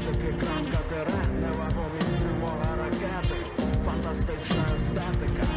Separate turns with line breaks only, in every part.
Ось як екран катера, невагомість тривога ракети, фантастична естетика.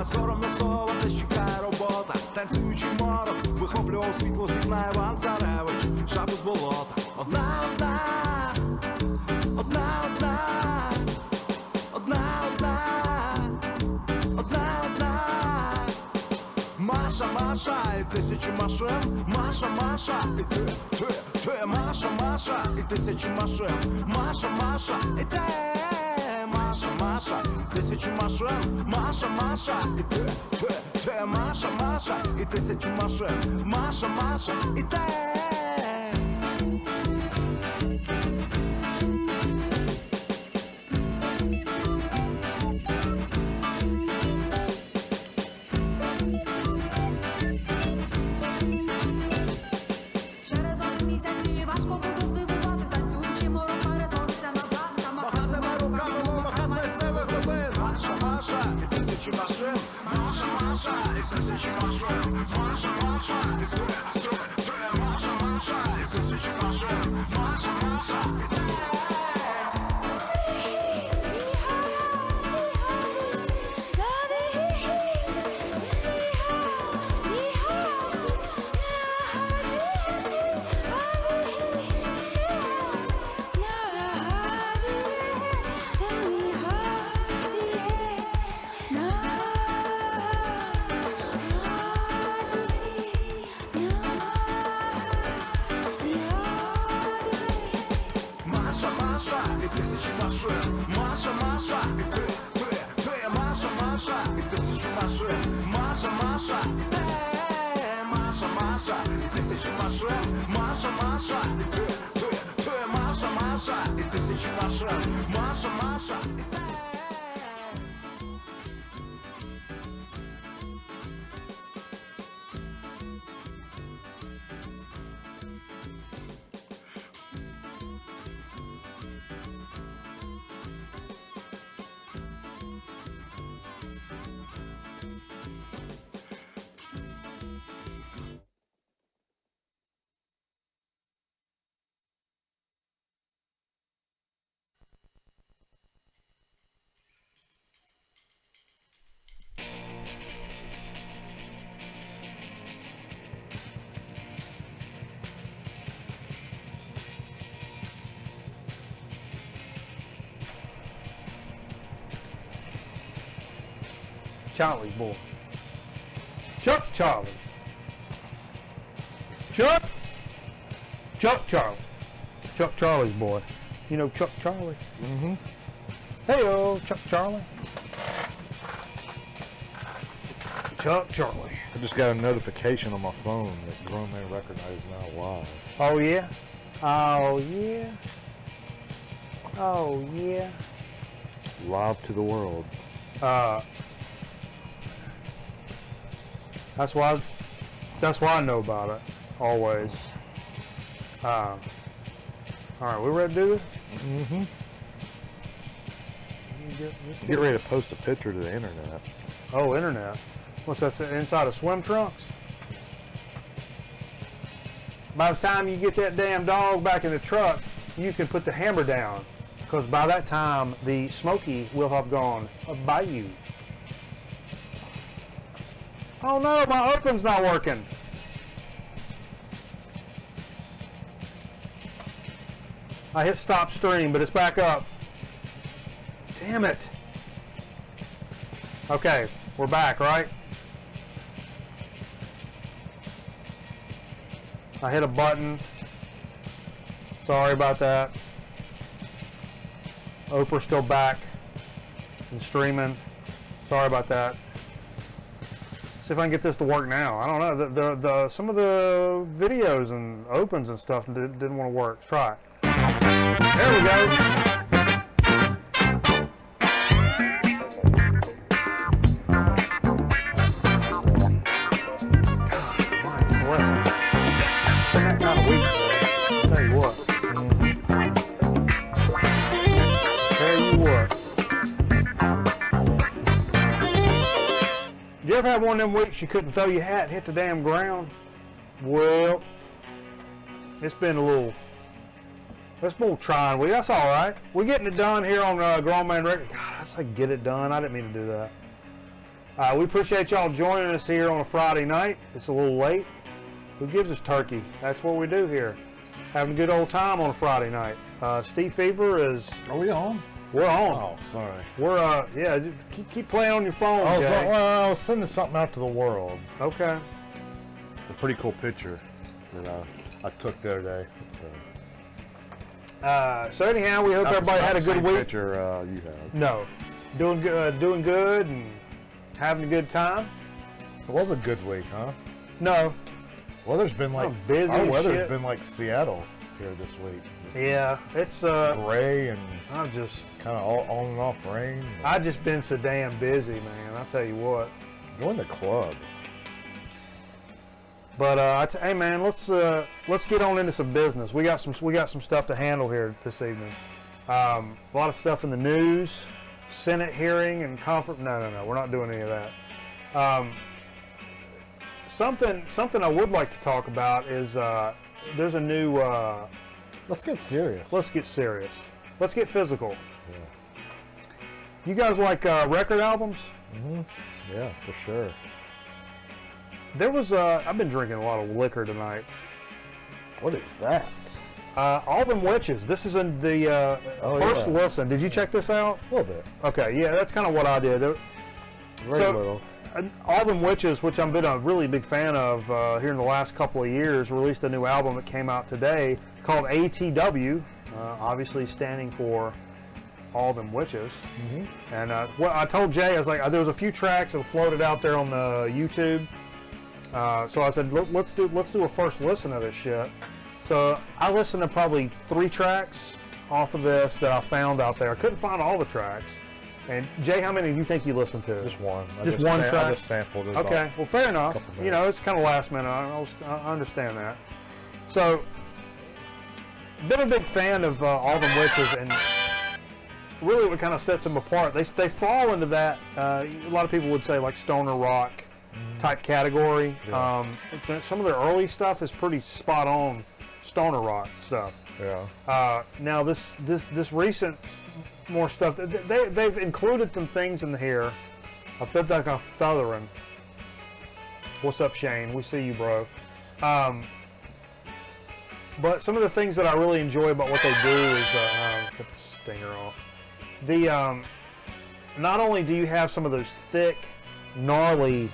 Соромно слово, десь чекає робота. Танцюючий морок вихоплював світло з вікна Іван Царевич, шапу з болота. Одна, одна, одна, одна, одна, одна, одна, одна. Маша, Маша і тисячі машин. Маша, Маша і ти, Маша, Маша і тисячі машин. Маша, Маша і ти. Маша, Маша, тисячі машин. Маша, Маша, і ти, Маша, Маша, і тисячі машин. Маша, Маша, і ти.
Через 1 місяць її важко буде здивувати. Танцюючий морок перетвориться на брата.
Махатиме руками, махатиме себе глибин. Маша, Маша, і тисячі машин. Маша, Маша, і тисячі машин. Маша, Маша, і ти, Маша, Маша, і тисячі машин. Маша, Маша, і ти. Маша, і тисячі машин. Маша, Маша, і ти, Маша, Маша, і тисячі машин. Маша, Маша, і ти, Маша, Маша, і тисячі машин. Маша, Маша, і ти, Маша, Маша, і тисячі машин. Маша, Маша, і ти.
Ciao, Ibo. Chuck Charlie's. Chuck Charlie. Chuck Charlie's boy. You know Chuck Charlie?
Mm-hmm.
Hey-o, Chuck Charlie. Chuck Charlie.
I just got a notification on my phone that Grown Man Record Night is now live.
Oh, yeah? Oh, yeah? Oh, yeah?
Live to the world.
That's why I know about it. Always. All right, we ready to do this?
Mm-hmm. Get ready to post a picture to the internet.
Oh, internet. What's that, inside of swim trunks? By the time you get that damn dog back in the truck, you can put the hammer down. Because by that time, the Smoky will have gone by you. Oh no, my open's not working. I hit stop stream, but it's back up. Damn it. Okay, we're back, right? I hit a button. Sorry about that. Oprah's still back and streaming. Sorry about that. See if I can get this to work now. I don't know. Some of the videos and opens and stuff didn't want to work. Let's try it. There we go. You ever have one of them weeks you couldn't throw your hat and hit the damn ground? Well, it's been a little trying week. That's all right. We're getting it done here on Grown Man Record. God, I said get it done. I didn't mean to do that. We appreciate y'all joining us here on a Friday night. It's a little late. Who gives us turkey? That's what we do here. Having a good old time on a Friday night. Steve Fever is...
Are we on?
We're on.
Oh, sorry.
We're, yeah, keep playing on your phone, Jay.
Well, I was sending something out to the world.
Okay.
It's a pretty cool picture that I took the other day.
So anyhow, we hope everybody had a good week.
Picture you have.
No. Doing good and having a good time.
It was a good week, huh?
No.
Weather's been like...
busy
our weather's
shit.
been like Seattle here this week.
Yeah, it's
gray and
I'm just
kind of all on and off rain.
I've just been so damn busy, man. I'll tell you what.
Join the club.
But hey, man, let's get on into some business. We got some stuff to handle here this evening. A lot of stuff in the news, Senate hearing and conference. No, we're not doing any of that. Something I would like to talk about is there's a new.
Let's get serious.
Let's get serious. Let's get physical.
Yeah.
You guys like record albums?
Mm-hmm. Yeah, for sure.
There was I've been drinking a lot of liquor tonight.
What is that?
All Them Witches. This is in the first listen. Did you check this out?
A little bit.
Okay, yeah, that's kind of what I did.
Very little.
All Them Witches, which I've been a really big fan of here in the last couple of years, released a new album that came out today called ATW, obviously standing for All Them Witches. Mm-hmm. And well, I told Jay, I was like, there was a few tracks that floated out there on the YouTube. So I said, let's do a first listen of this shit. So I listened to probably 3 tracks off of this that I found out there. I couldn't find all the tracks. And Jay, how many do you think you listened to?
Just one.
Just one track?
I just sampled it.
Okay, well, fair enough. You know, it's kind of last minute. I understand that. So, been a big fan of All Them Witches, and really what kind of sets them apart, they fall into that, a lot of people would say like stoner rock type category. Yeah. Some of their early stuff is pretty spot on stoner rock stuff.
Yeah.
Now this recent more stuff, they've included some things in here. A bit like a feathering. What's up, Shane? We see you, bro. But some of the things that I really enjoy about what they do is get the stinger off. Not only do you have some of those thick, gnarly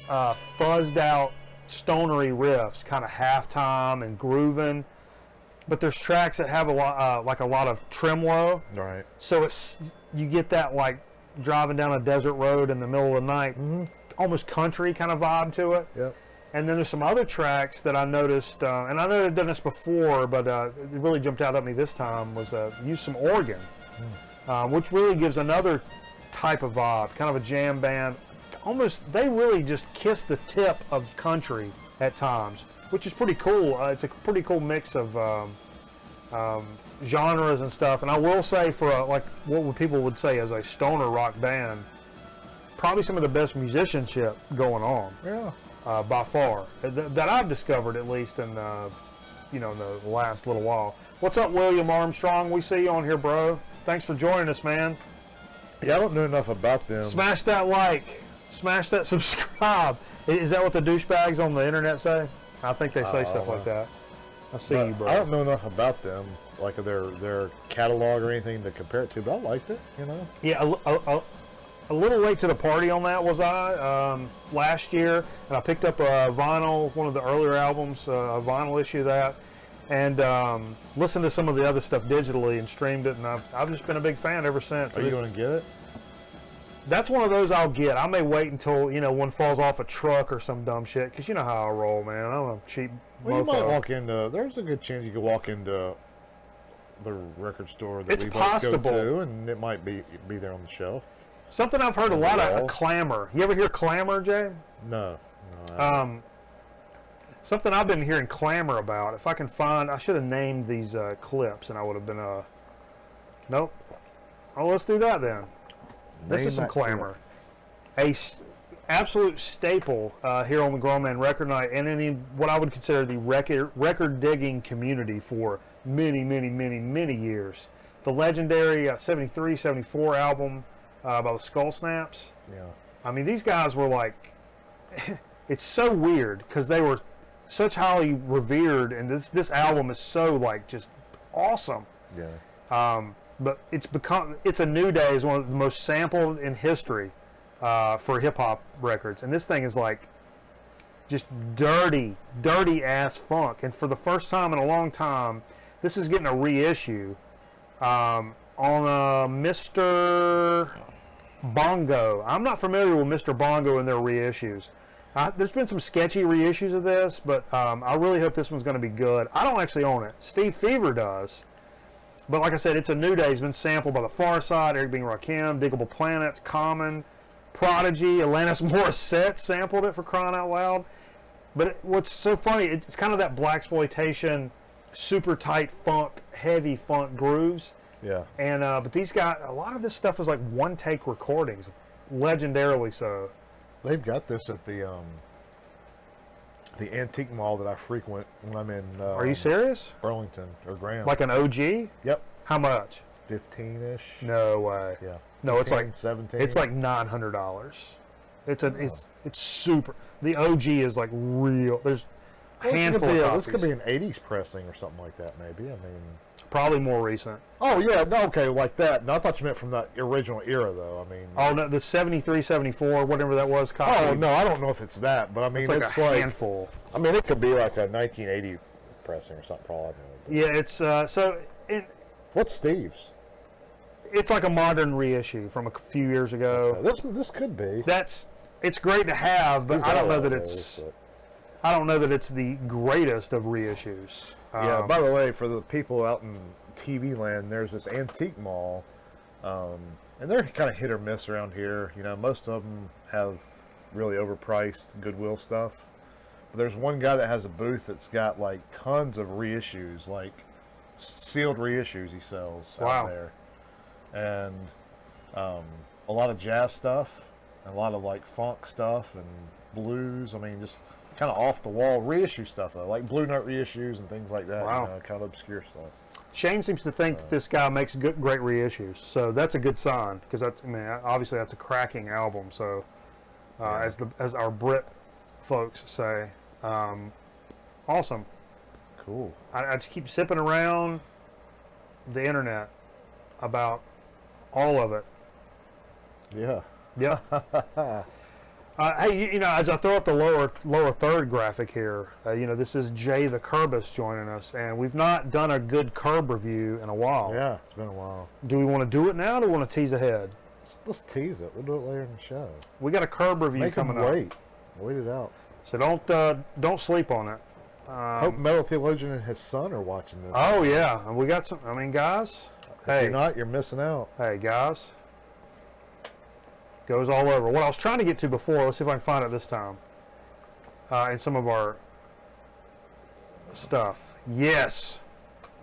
fuzzed out stonery riffs, kind of halftime and grooving. But there's tracks that have a lot, like a lot of tremolo.
Right.
So it's you get that like driving down a desert road in the middle of the night, almost country kind of vibe to it.
Yep.
And then there's some other tracks that I noticed, and I know they've done this before, but it really jumped out at me this time, was use some organ, which really gives another type of vibe, kind of a jam band. Almost, they really just kiss the tip of country at times, which is pretty cool. It's a pretty cool mix of genres and stuff. And I will say, for like what people would say as a stoner rock band, probably some of the best musicianship going on.
Yeah.
By far, that I've discovered, at least in in the last little while. What's up, William Armstrong? We see you on here, bro. Thanks for joining us, man.
Yeah, I don't know enough about them.
Smash that like, smash that subscribe. Is that what the douchebags on the internet say? I think they say stuff like that. I see you, bro.
I don't know enough about them, like their catalog or anything to compare it to, but I liked it, you know.
Yeah, a little late to the party on that was I last year, and I picked up a vinyl, one of the earlier albums, a vinyl issue of that, and listened to some of the other stuff digitally and streamed it, and I've just been a big fan ever since.
Are you going to get it?
That's one of those I'll get. I may wait until one falls off a truck or some dumb shit, because you know how I roll, man. I'm a cheap
Well, you
mofo.
might walk into. There's a good chance you could walk into the record store that
It's
we both go
possible.
to, and it might be there on the shelf.
Something I've heard a lot of,
Wall.
clamor. You ever hear clamor, Jay?
No. No.
Something I've been hearing clamor about. If I can find, I should have named these clips, and I would have been nope. Oh, let's do that then. This is some clamor. Absolute staple here on the Grown Man Record Night, and in what I would consider the record digging community for many, many, many, many years. The legendary 73, 74 album by the Skull Snaps.
Yeah.
I mean, these guys were like, it's so weird because they were such highly revered, and this album is so like just awesome.
Yeah.
But it's a new day is one of the most sampled in history for hip hop records, and this thing is like just dirty ass funk. And for the first time in a long time, this is getting a reissue on Mr. Bongo. I'm not familiar with Mr. Bongo and their reissues. There's been some sketchy reissues of this, but I really hope this one's going to be good. I don't actually own it. Steve Fever does. But like I said, it's a new day. It's been sampled by the Far Side, Eric B. and Rakim, Diggable Planets, Common, Prodigy, Alanis Morissette sampled it, for crying out loud. But what's so funny, it's kind of that blaxploitation, super tight funk, heavy funk grooves.
Yeah.
And but these guys, a lot of this stuff is like one take recordings, legendarily so.
They've got this at the antique mall that I frequent when I'm in.
Are you serious?
Burlington or Graham.
Like an OG?
Yep.
How much?
15-ish.
No way.
Yeah.
No, it's like
17.
It's like $900. It's super. The OG is like real. There's a handful of copies.
This could be an 80s pressing or something like that, maybe. I mean,
probably more recent.
oh yeah, no, okay, like that. No, I thought you meant from that original era, though. I mean,
Oh no, the 73, 74, whatever that was. Copy.
oh no, I don't know if it's that, but I mean,
it's like a handful.
I mean, it could be like a 1980 pressing or something, probably.
Yeah, it's so
What's Steve's?
it's like a modern reissue from a few years ago.
This could be.
It's great to have, but
He's
I
got
don't
a
know
lot
that
of
it's
those, but-
I don't know that it's the greatest of reissues.
Yeah. By the way, for the people out in TV land, there's this antique mall, and they're kind of hit or miss around here. You know, most of them have really overpriced Goodwill stuff. But there's one guy that has a booth that's got like tons of reissues, like sealed reissues he sells
Wow.
out there, and a lot of jazz stuff, and a lot of like funk stuff and blues. I mean, just kind of off the wall reissue stuff though, like Blue Note reissues and things like that.
Wow.
You know, kind of obscure stuff.
Shane seems to think that this guy makes great reissues, so that's a good sign, because that's, I mean, obviously that's a cracking album. So, as our Brit folks say, awesome.
Cool.
I just keep sipping around the internet about all of it.
Yeah.
Yeah. Hey, you know, as I throw up the lower third graphic here, you know, this is Jay the Curbist joining us, and we've not done a good curb review in a while.
Yeah, it's been a while.
Do we want to do it now, or do we want to tease ahead?
Let's tease it. We'll do it later in the show.
We got a curb review coming up.
Wait it out.
So don't sleep on it.
Hope Metal Theologian and his son are watching this.
Oh yeah, and we got some. I mean, guys.
If you're not, you're missing out.
Hey, guys. Goes all over. What I was trying to get to before, let's see if I can find it this time. In some of our stuff. Yes.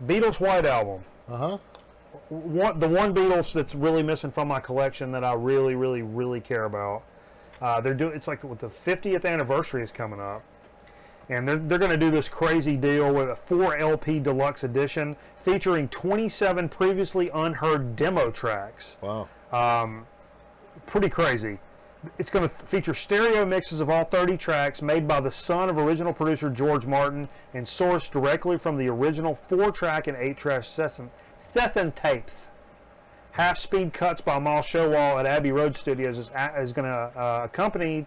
Beatles White Album.
Uh-huh.
The one Beatles that's really missing from my collection that I really, really, really care about. It's like with the 50th anniversary is coming up. And they're going to do this crazy deal with a 4 LP deluxe edition featuring 27 previously unheard demo tracks.
Wow.
Pretty crazy. It's going to feature stereo mixes of all 30 tracks made by the son of original producer George Martin and sourced directly from the original 4-track and 8-track Stetson tapes. Half-speed cuts by Mal Showall at Abbey Road Studios is going to accompanied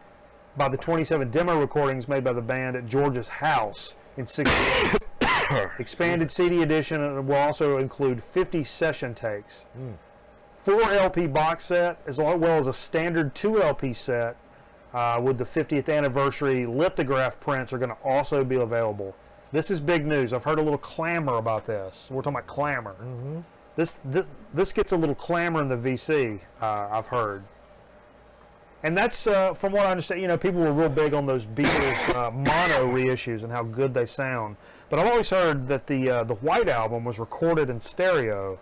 by the 27 demo recordings made by the band at George's house in 68. Expanded CD edition will also include 50 session takes. 4 LP box set, as well as a standard 2 LP set with the 50th anniversary lithograph prints are going to also be available. This is big news. I've heard a little clamor about this. We're talking about clamor. This gets a little clamor in the VC, I've heard. And that's, from what I understand, you know, people were real big on those Beatles mono reissues and how good they sound. But I've always heard that the White Album was recorded in stereo,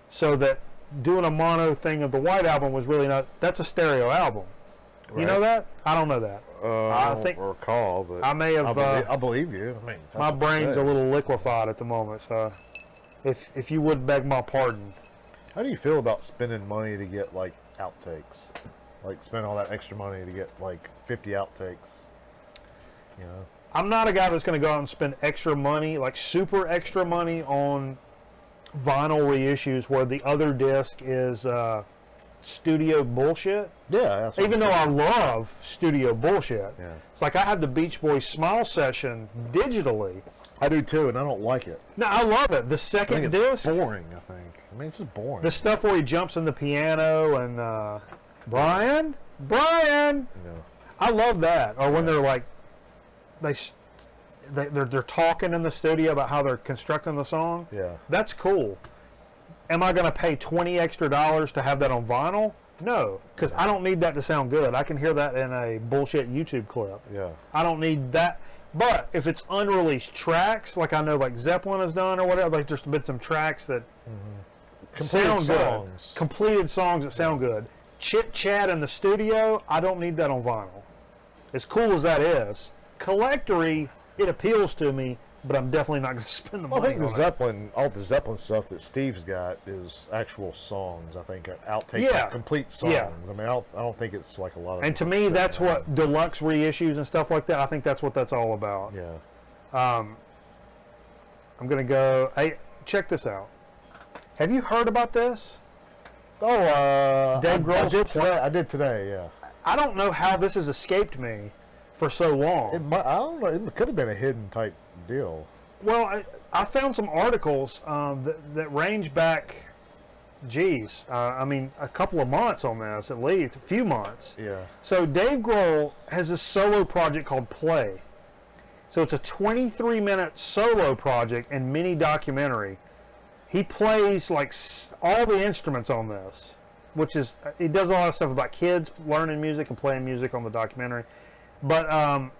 so that doing a mono thing of the White Album was really not, that's a stereo album. Right. You know that? I don't know that.
I don't recall, but
I may have.
I believe you. I mean,
my brain's a little liquefied at the moment, so if you would beg my pardon.
How do you feel about spending money to get like outtakes? Like spend all that extra money to get like 50 outtakes? You know,
I'm not a guy that's going to go out and spend extra money, like super extra money, on vinyl reissues where the other disc is studio bullshit.
Yeah, that's
even though I love studio bullshit.
Yeah.
It's like I have the Beach Boys Smile Session digitally.
I do too, and I don't like it.
No, I love it. The second disc,
boring. I think. I mean, it's just boring.
The stuff where he jumps in the piano and Brian.
Yeah.
I love that. Or when they're like, they're talking in the studio about how they're constructing the song.
Yeah.
That's cool. Am I going to pay $20 extra to have that on vinyl? No, because I don't need that to sound good. I can hear that in a bullshit YouTube clip.
Yeah.
I don't need that. But if it's unreleased tracks, like I know like Zeppelin has done or whatever, like there's been some tracks that sound good. Completed songs that sound good. Chit chat in the studio, I don't need that on vinyl. As cool as that is, collectory, it appeals to me, but I'm definitely not going to spend the money
I think
on
the Zeppelin, all the Zeppelin stuff that Steve's got is actual songs. I think outtakes, like complete songs.
Yeah.
I mean, I don't think it's like a lot of.
And to me, that's what deluxe reissues and stuff like that. I think that's what that's all about.
Yeah.
I'm going to go. Hey, check this out. Have you heard about this?
Oh,
Dave Grohl's
I did today. Yeah.
I don't know how this has escaped me for so long.
I don't know. It could have been a hidden type deal.
Well, I found some articles that range back, I mean, a couple of months on this, at least a few months.
Yeah.
So Dave Grohl has a solo project called Play. So it's a 23-minute solo project and mini documentary. He plays like all the instruments on this, which is, he does a lot of stuff about kids learning music and playing music on the documentary. But I'm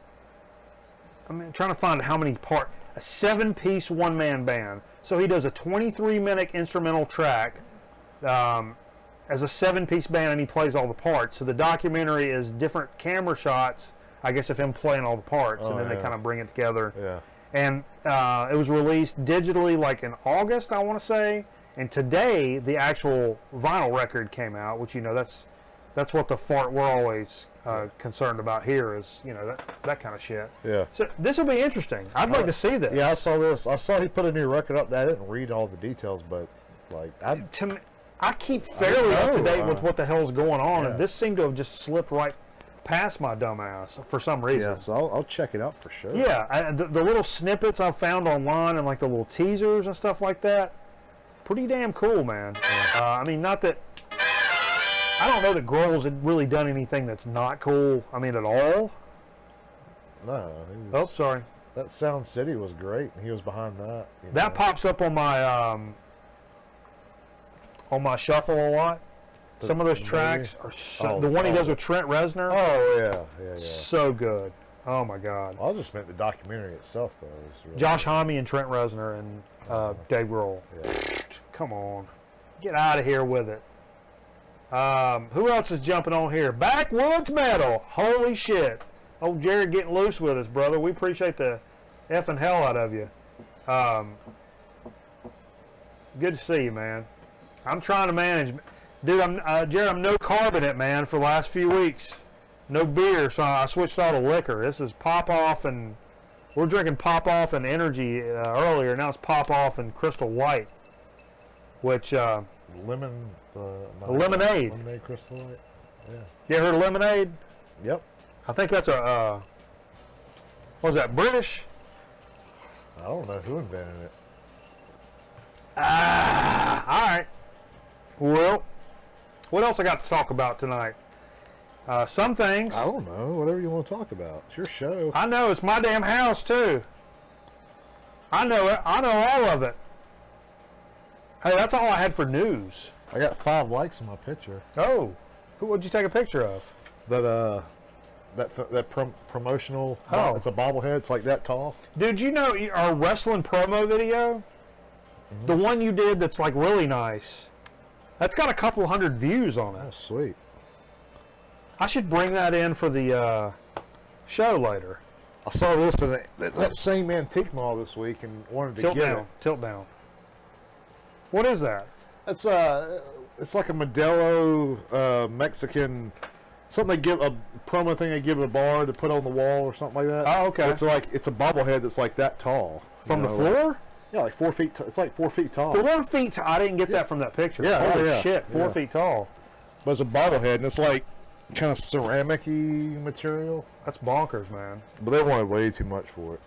trying to find how many parts. A 7-piece one-man band. So he does a 23-minute instrumental track as a 7-piece band, and he plays all the parts. So the documentary is different camera shots, I guess, of him playing all the parts, and then they kind of bring it together.
Yeah.
And it was released digitally like in August, I want to say. And today, the actual vinyl record came out, which, you know, that's what the fart we're always concerned about here is, you know, that kind of shit.
Yeah.
So this will be interesting. I'd like to see this.
Yeah, I saw this. I saw he put a new record up. I didn't read all the details, but like
I keep fairly up to date with what the hell's going on, and this seemed to have just slipped right past my dumbass for some reason.
Yeah, so I'll check it out for sure.
Yeah, the little snippets I've found online and like the little teasers and stuff like that, pretty damn cool, man. I mean, not that, I don't know that Grohl's had really done anything that's not cool, I mean, at all.
No.
Oh, sorry.
That Sound City was great, and he was behind that.
That pops up on my shuffle a lot. Some of those tracks are so, the one he does with Trent Reznor.
Oh, yeah.
So good. Oh, my God.
I just meant the documentary itself, though. Really
Josh Homme and Trent Reznor and Dave Grohl.
Yeah.
Come on. Get out of here with it. Who else is jumping on here? Backwoods Metal. Holy shit. Old Jared getting loose with us, brother. We appreciate the effing hell out of you. Good to see you, man. I'm trying to manage. Dude, Jared, I'm no carbonate, man, for the last few weeks. No beer, so I switched all to liquor. This is Pop-Off, and we're drinking Pop-Off and Energy earlier. Now it's Pop-Off and Crystal White, which...
lemonade.
Lemonade
Crystal White. Yeah.
You ever heard of lemonade?
Yep.
I think that's a... what was that, British?
I don't know who invented it.
All right. Well, what else I got to talk about tonight? Some things.
I don't know. Whatever you want to talk about. It's your show.
I know. It's my damn house, too. I know it. I know all of it. Hey, that's all I had for news.
I got 5 likes on my picture.
Oh. What'd you take a picture of?
That promotional.
Oh.
It's a bobblehead. It's like that tall.
Dude, you know our wrestling promo video? Mm-hmm. The one you did that's like really nice. That's got a couple hundred views on it.
Oh, sweet.
I should bring that in for the show later.
I saw this in that same antique mall this week and wanted to get it.
Tilt down. What is that?
It's like a Modelo Mexican, something they give, a promo thing they give at a bar to put on the wall or something like that.
Oh, okay.
It's a bobblehead that's like that tall.
From the floor?
Yeah, like 4 feet. It's like 4 feet tall.
4 feet tall. I didn't get that from that picture.
Yeah,
holy
yeah.
shit, 4 feet tall.
But it's a bobblehead, and it's like kind of ceramic-y material.
That's bonkers, man.
But they wanted way too much for it.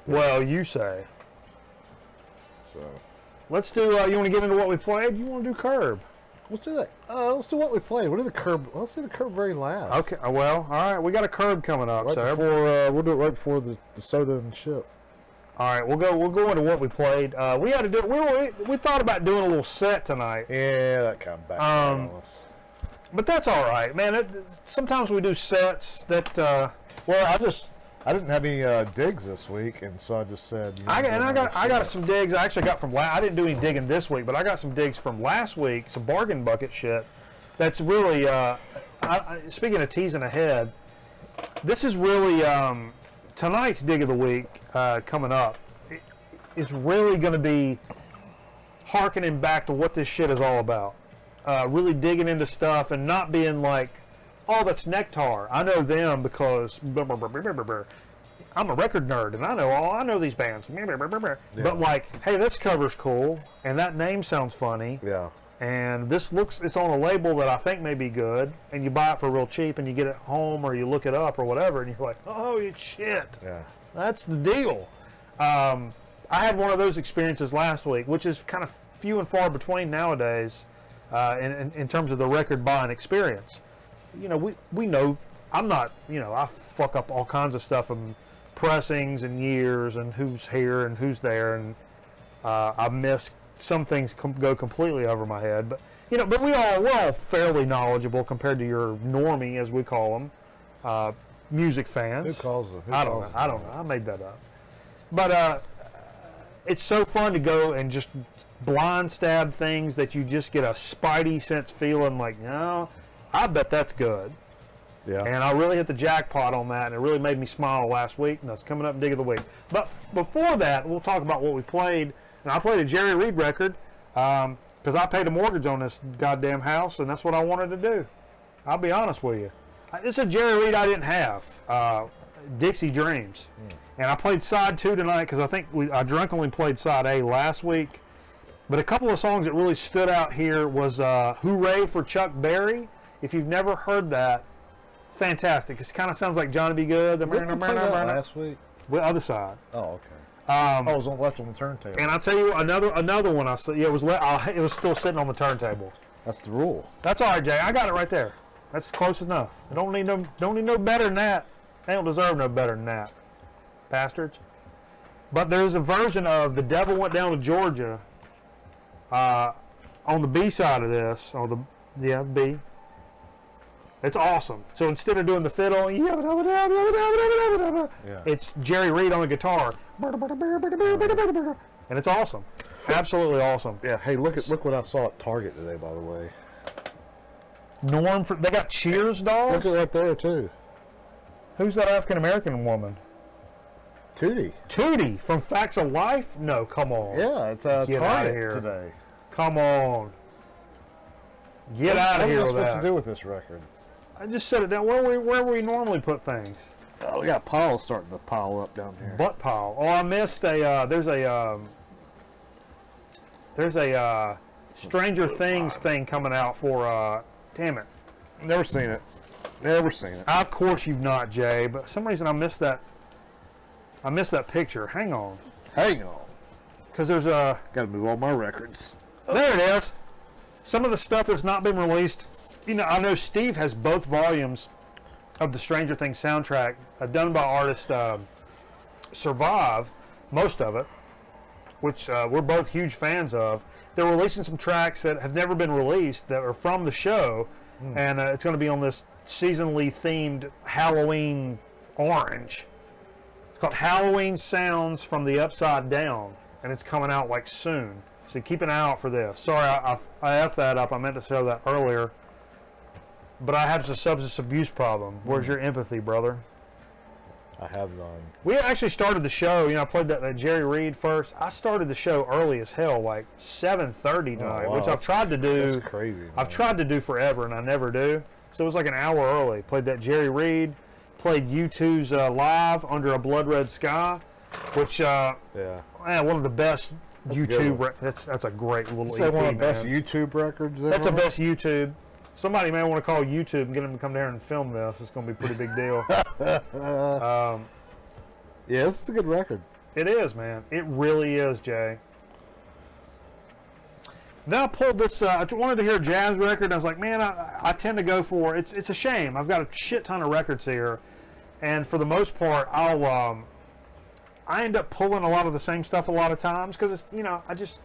Well, you say.
So
let's do. You want to get into what we played? You want to do Curb?
let's do that. Let's do what we played. What are the Curb? Let's do the Curb very last.
Okay. Well, all right. We got a Curb coming up.
Right
so
before we'll do it right before the soda and ship.
all right. We'll go into what we played. We had to do. We thought about doing a little set tonight.
Yeah, that kind of backfired on us.
But that's all right, man. Sometimes we do sets that.
Well, I didn't have any digs this week, and so I just said.
I got some digs. I actually got from. I didn't do any digging this week, but I got some digs from last week. Some bargain bucket shit. That's really. Speaking of teasing ahead, this is really tonight's dig of the week coming up. Is really going to be harkening back to what this shit is all about. Really digging into stuff and not being like, oh, that's Nectar. I know them because I'm a record nerd and I know these bands. Yeah. But like, hey, this cover's cool and that name sounds funny.
Yeah.
And it's on a label that I think may be good, and you buy it for real cheap and you get it home or you look it up or whatever and you're like, oh, it's shit.
Yeah.
That's the deal. I had one of those experiences last week, which is kind of few and far between nowadays. In terms of the record buying experience, you know, we know I'm not, you know, I fuck up all kinds of stuff and pressings and years and who's here and who's there, and I miss some things go completely over my head. But you know, we're all fairly knowledgeable compared to your normie, as we call them, music fans.
Who calls them?
I don't know. I made that up. But it's so fun to go and just blind stab things that you just get a spidey sense feeling like, no, I bet that's good.
Yeah.
And I really hit the jackpot on that, and it really made me smile last week, and that's coming up dig of the week. But before that, we'll talk about what we played. And I played a Jerry Reed record because I paid a mortgage on this goddamn house, and that's what I wanted to do. I'll be honest with you. This is a Jerry Reed I didn't have, Dixie Dreams. And I played side 2 tonight because I think I drunkenly played side A last week. But a couple of songs that really stood out here was Hooray for Chuck Berry. If you've never heard that, fantastic. It kind of sounds like Johnny B. Good. The
Didn't we play that last week?
The other side.
Oh, okay. I was left on the turntable.
And I'll tell you another one I saw. Yeah, it was still sitting on the turntable.
That's the rule.
That's all right, Jay. I got it right there. That's close enough. I don't need no better than that. They don't deserve no better than that, bastards. But there's a version of "The Devil Went Down to Georgia" on the B side of this. On the B. It's awesome. So instead of doing the fiddle, it's Jerry Reed on the guitar, and it's awesome. Absolutely awesome.
Yeah. Hey, look what I saw at Target today, by the way.
They got Cheers dolls.
Look at right there too.
Who's that African American woman?
Tootie.
Tootie from Facts of Life? No, come on.
Yeah, it's
Get out of
Target
here
today.
Come on. Get out of here with that.
What am I supposed to do with this record?
I just set it down where we normally put things.
Oh, we got piles starting to pile up down here.
Butt pile. Oh, I missed there's a Stranger Things thing coming out for damn it.
Never seen it. Never seen it.
Of course you've not, Jay, but for some reason I missed that picture. Hang on.
Hang on.
Because there's a
Got to move all my records.
There it is. Some of the stuff that's not been released. You know, I know Steve has both volumes of the Stranger Things soundtrack done by artist Survive, most of it, which we're both huge fans of. They're releasing some tracks that have never been released that are from the show, and it's going to be on this seasonally themed Halloween orange. It's called Halloween Sounds from the Upside Down, and it's coming out like soon. So keep an eye out for this. Sorry, I effed that up. I meant to show that earlier. But I have a substance abuse problem. Where's your empathy, brother?
I have none.
We actually started the show. You know, I played that Jerry Reed first. I started the show early as hell, like 7:30 tonight,
wow.
which I've tried to do.
That's crazy. Man.
I've tried to do forever, and I never do. So it was like an hour early. Played that Jerry Reed. Played U2's Live Under a Blood Red Sky, which one of the best YouTube. That's a great little.
Is that
EP,
one of the
man.
best YouTube records?
That's the best YouTube. Somebody may want to call YouTube and get them to come down and film this. It's going to be a pretty big deal.
Yeah, this is a good record.
It is, man. It really is, Jay. Then I pulled this. I wanted to hear a jazz record. And I was like, man, I tend to go for it's a shame. I've got a shit ton of records here, and for the most part, I end up pulling a lot of the same stuff a lot of times because it's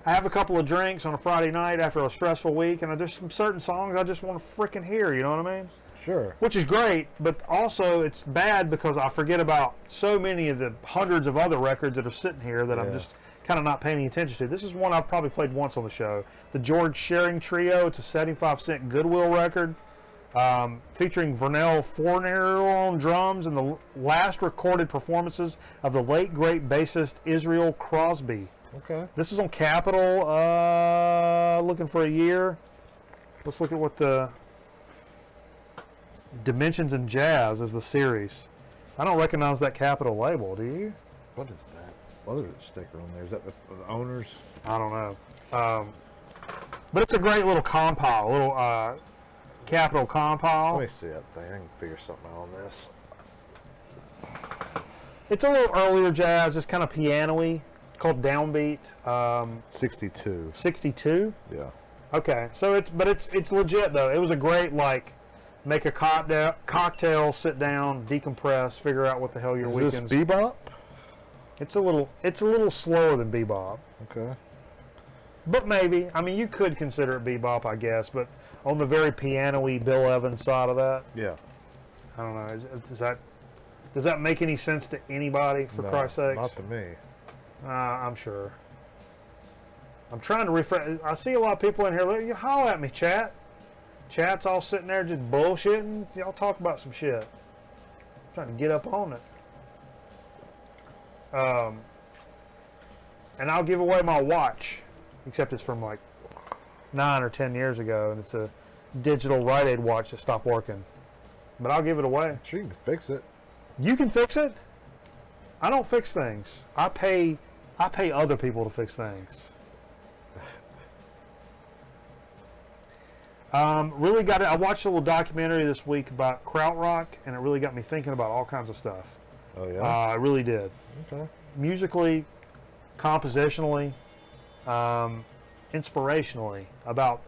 I have a couple of drinks on a Friday night after a stressful week, and there's some certain songs I just want to freaking hear, you know what I mean?
Sure.
Which is great, but also it's bad because I forget about so many of the hundreds of other records that are sitting here that I'm just kind of not paying any attention to. This is one I've probably played once on the show. The George Shearing Trio. It's a 75-cent Goodwill record featuring Vernell Fournier on drums and the last recorded performances of the late, great bassist Israel Crosby.
Okay.
This is on Capitol, looking for a year. Let's look at what the Dimensions in Jazz is the series. I don't recognize that Capitol label, do you?
What is that? What is the sticker on there? Is that the owners?
I don't know. But it's a great little compile, little Capitol compile.
Let me see that thing. I can figure something out on this.
It's a little earlier jazz. It's kind of piano-y. Called Downbeat.
62.
62?
Yeah.
Okay, so it's legit though. It was a great make a cocktail, sit down, decompress, figure out what the hell your weekends.
Is this bebop?
It's a little slower than bebop.
Okay. But
maybe. I mean, you could consider it bebop, I guess, but on the very piano-y Bill Evans side of that.
Yeah.
I don't know. Does that make any sense to anybody? For Christ's sakes?
Not to me.
I'm sure. I'm trying to refresh. I see a lot of people in here. You holler at me, chat. Chat's all sitting there just bullshitting. Y'all talk about some shit. I'm trying to get up on it. And I'll give away my watch, except it's from like 9 or 10 years ago, and it's a digital Rite Aid watch that stopped working. But I'll give it away.
I'm sure you can fix it.
You can fix it? I don't fix things. I pay other people to fix things. Really got it. I watched a little documentary this week about krautrock, and it really got me thinking about all kinds of stuff.
Oh yeah.
I really did.
Okay.
Musically, compositionally, inspirationally, about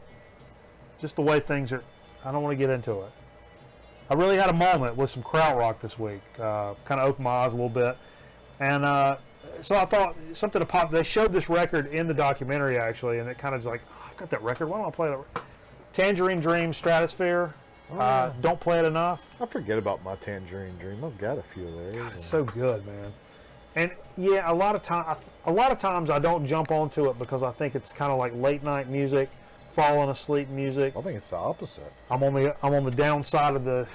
just the way things are. I don't want to get into it. I really had a moment with some krautrock this week. Kind of opened my eyes a little bit, and so I thought something to pop. They showed this record in the documentary actually, and it kind of like, oh, I've got that record. Why don't I play that? Tangerine Dream Stratosphere.
Oh.
Don't play it enough.
I forget about my Tangerine Dream. I've got a few of theirs.
God, it's so good, man. And yeah, a lot of times I don't jump onto it because I think it's kind of like late night music, falling asleep music.
I think it's the opposite.
I'm on the downside of the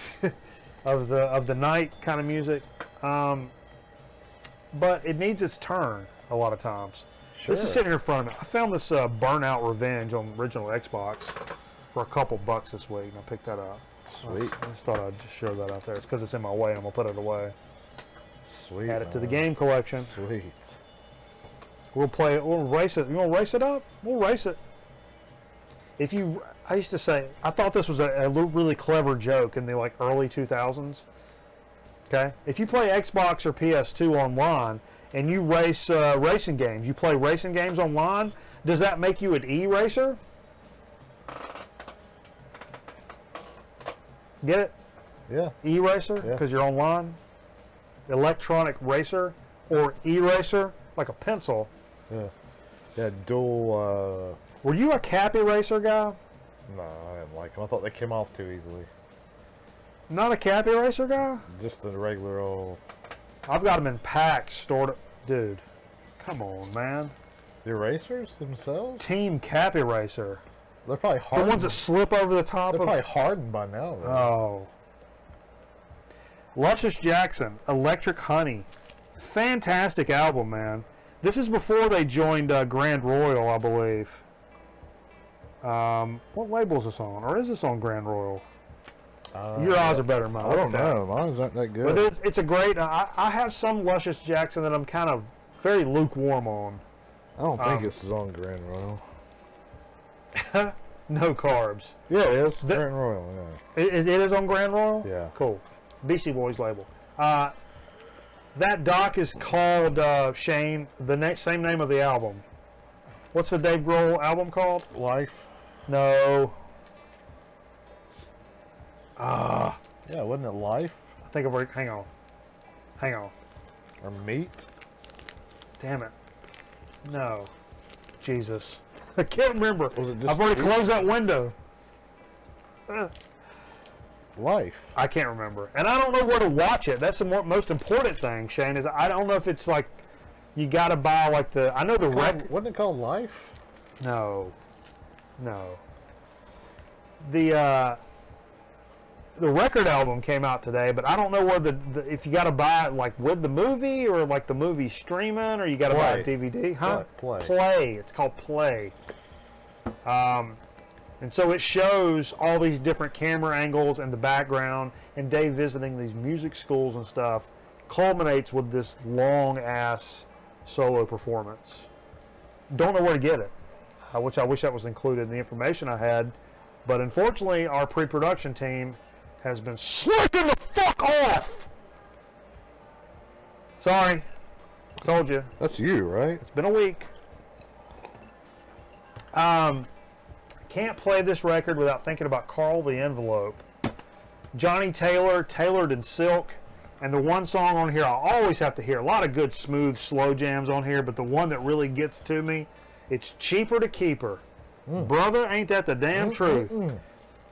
of the night kind of music, but it needs its turn a lot of times.
Sure.
This is sitting here in front of me. I found this Burnout Revenge on original Xbox for a couple bucks this week, and I picked that up.
Sweet.
I just thought I'd just show that out there. It's because it's in my way. I'm gonna put it away.
Sweet.
Add it to the game collection.
Sweet.
We'll play it. We'll race it. You want to race it up? We'll race it. If you, I used to say, I thought this was a really clever joke in the like early 2000s. Okay, if you play Xbox or PS2 online and you race racing games, you play racing games online, does that make you an e-racer? Get it?
Yeah.
E-racer, because you're online. Electronic racer or e-racer, like a pencil.
Yeah. Yeah. Dual.
Were you a Cappy Racer guy?
No, I didn't like them. I thought they came off too easily.
Not a Cappy Racer guy?
Just the regular old.
I've got them in packs stored. Dude, come on, man.
The erasers themselves?
Team Cappy Racer.
They're probably hardened.
The ones that slip over the top
They're
of.
probably hardened by now, though.
Oh. Luscious Jackson, Electric Honey. Fantastic album, man. This is before they joined Grand Royal, I believe. What label is this on? Or is this on Grand Royal? Your eyes are better than mine.
I don't know. Mine's not that good.
But it's a great. I have some Luscious Jackson that I'm kind of very lukewarm on.
I don't think this is on Grand Royal.
No carbs.
Yeah, it is. Grand Royal, yeah.
It is on Grand Royal?
Yeah.
Cool. Beastie Boys label. That doc is called, Shane, the same name of the album. What's the Dave Grohl album called?
Life.
No.
Yeah, wasn't it Life?
I think I've already, hang on.
Or Meat?
Damn it. No. Jesus. I can't remember.
Was it just
I've already closed that window.
Life.
I can't remember. And I don't know where to watch it. That's the most important thing, Shane, is I don't know if it's like you got to buy like the, I know the record.
Wasn't it called Life?
No. The record album came out today, but I don't know where if you got to buy it like with the movie or like the movie streaming or you got to buy a DVD, huh?
Play.
It's called Play. And so it shows all these different camera angles and the background, and Dave visiting these music schools and stuff culminates with this long ass solo performance. Don't know where to get it, which I wish that was included in the information I had, but unfortunately our pre-production team has been slacking the fuck off. Sorry, told you.
That's you, right?
It's been a week. Can't play this record without thinking about Carl the Envelope. Johnny Taylor, Tailored in Silk, and the one song on here I always have to hear. A lot of good, smooth, slow jams on here, but the one that really gets to me, it's Cheaper to Keep Her. Brother, ain't that the damn truth?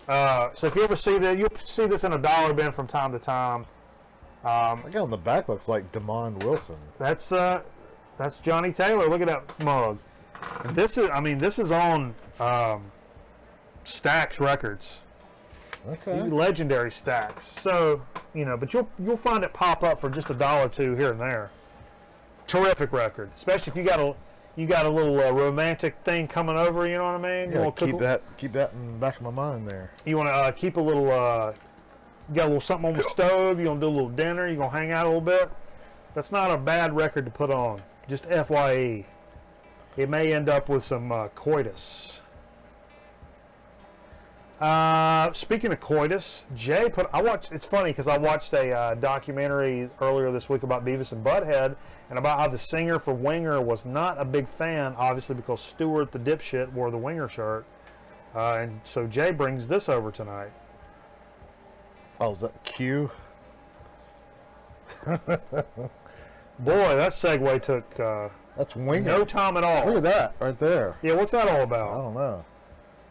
So if you ever see that, you'll see this in a dollar bin from time to time.
The guy on the back looks like Damon Wilson.
That's Johnny Taylor. Look at that mug. And this is on Stax Records.
Okay.
Legendary Stax. So, but you'll find it pop up for just $1 or $2 here and there. Terrific record, especially if you got a little romantic thing coming over. You know what I mean?
Yeah, keep that in the back of my mind there.
You want to keep a little. You got a little something on the stove. You want to do a little dinner. You gonna hang out a little bit. That's not a bad record to put on. Just FYE. It may end up with some coitus. Speaking of coitus, Jay it's funny because I watched a documentary earlier this week about Beavis and Butthead and about how the singer for Winger was not a big fan, obviously because Stewart the dipshit wore the Winger shirt. And so Jay brings this over tonight.
Oh, is that Q?
Boy, that segue took
That's Winger.
no time at all.
Look at that right there.
Yeah, what's that all
I
about?
don't know.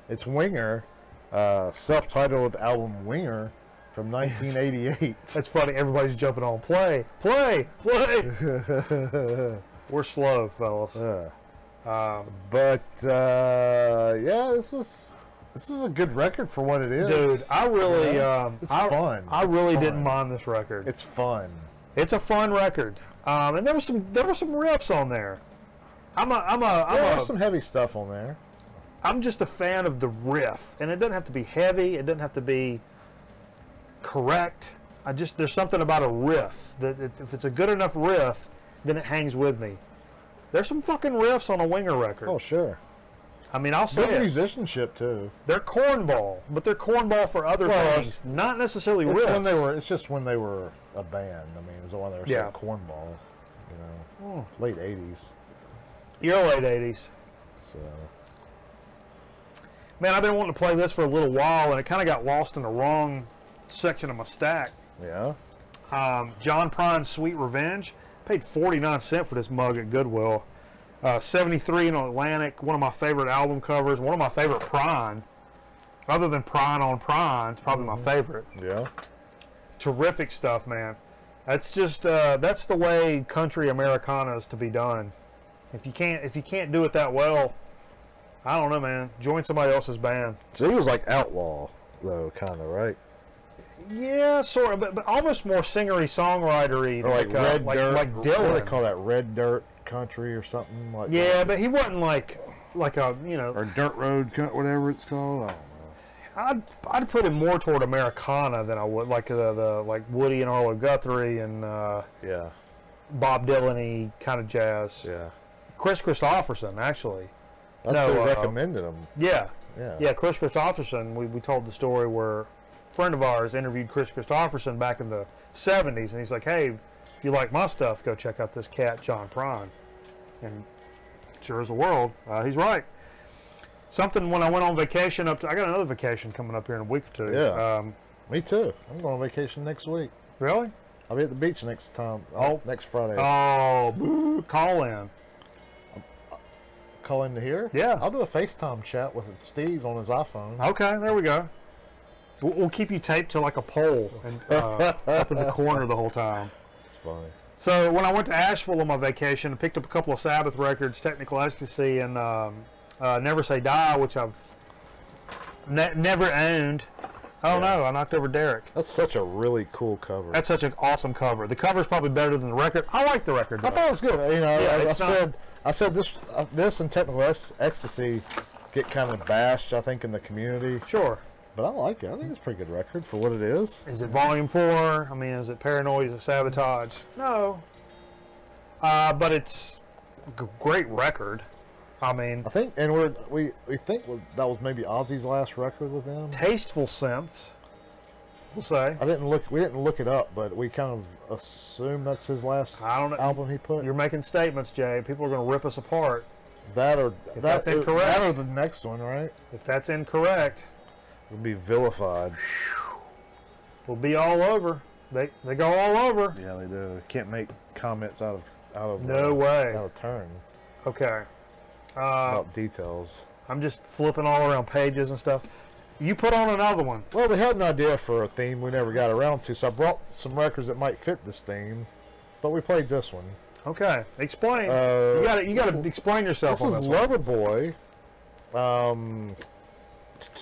It's Winger, self-titled album Winger from 1988.
That's funny. Everybody's jumping on play. Play! We're slow, fellas.
Yeah. Yeah, this is a good record for what it is.
Dude, I really,
it's fun.
I
It's
really
fun.
didn't mind this record.
It's fun.
It's a fun record, and there were some riffs on there.
There's some heavy stuff on there.
I'm just a fan of the riff, and it doesn't have to be heavy. It doesn't have to be correct. There's something about a riff that if it's a good enough riff, then it hangs with me. There's some fucking riffs on a Winger record.
Oh, sure.
I mean, I'll say
Good
it.
musicianship too.
They're cornball, but they're cornball for other things, not necessarily
It's
riffs.
when they were. It's just when they were a band. I mean, it was when they were
Yeah.
saying cornball. You know, late '80s.
Your late 80s.
So
Man, I've been wanting to play this for a little while, and it kind of got lost in the wrong section of my stack.
yeah.
John Prine's Sweet Revenge. Paid 49 cents for this mug at Goodwill. 73 in Atlantic. One of my favorite album covers. One of my favorite Prine. Other than Prine on Prine, it's probably my favorite.
Yeah.
Terrific stuff, man. That's just that's the way country Americana is to be done. If you can't do it that well, I don't know, man. Join somebody else's band.
So he was like outlaw, though, kind of, right?
Yeah, sort of, but almost more singery, songwritery,
Or like red dirt,
like
What
Dylan.
do they call that? Red dirt country or something like
Yeah,
that?
but he wasn't like a
Or dirt road, whatever it's called. I don't know.
I'd put him more toward Americana than I would like the like Woody and Arlo Guthrie and
Yeah.
Bob Dylan-y kind of jazz.
Yeah.
Chris Christopherson, actually.
That's
No,
who recommended him.
Yeah.
Yeah.
Yeah, Chris Christopherson, we told the story where a friend of ours interviewed Chris Christopherson back in the 70s, and he's like, hey, if you like my stuff, go check out this cat, John Prine. And sure as the world, he's right. Something when I went on vacation I got another vacation coming up here in a week or two.
Yeah. Me too. I'm going on vacation next week.
Really?
I'll be at the beach next next Friday.
Oh, boo, call in.
Call into here?
Yeah.
I'll do a FaceTime chat with Steve on his iPhone.
Okay, there we go. We'll keep you taped to like a pole and up in the corner the whole time.
It's funny.
So when I went to Asheville on my vacation, I picked up a couple of Sabbath records, Technical Ecstasy and Never Say Die, which I've never owned. Oh no, I knocked over Derek.
That's such a really cool cover.
That's such an awesome cover. The cover's probably better than the record. I like the record, though.
I thought it was good. You know,
Yeah,
I said this and Technical Ecstasy get kind of bashed, I think, in the community.
Sure.
But I like it. I think it's a pretty good record for what it is.
Is it Volume 4? I mean, is it Paranoid? Is it Sabotage? No. But it's a great record. I mean,
I think, and we think that was maybe Ozzy's last record with them.
tasteful synths, we'll say.
We didn't look it up, but we kind of assume that's his last
I don't know.
album he put.
You're making statements, Jay. People are going to rip us apart.
That or
that's incorrect.
That or the next one, right?
If that's incorrect,
It'll be vilified.
we'll be all over. They go all over.
Yeah, they do. Can't make comments out of
No way.
out of turn
Okay.
about details.
I'm just flipping all around pages and stuff. You put on another one.
Well, we had an idea for a theme we never got around to, so I brought some records that might fit this theme, but we played this one.
Okay. Explain. You got to explain yourself
This
on
is
this one.
Loverboy.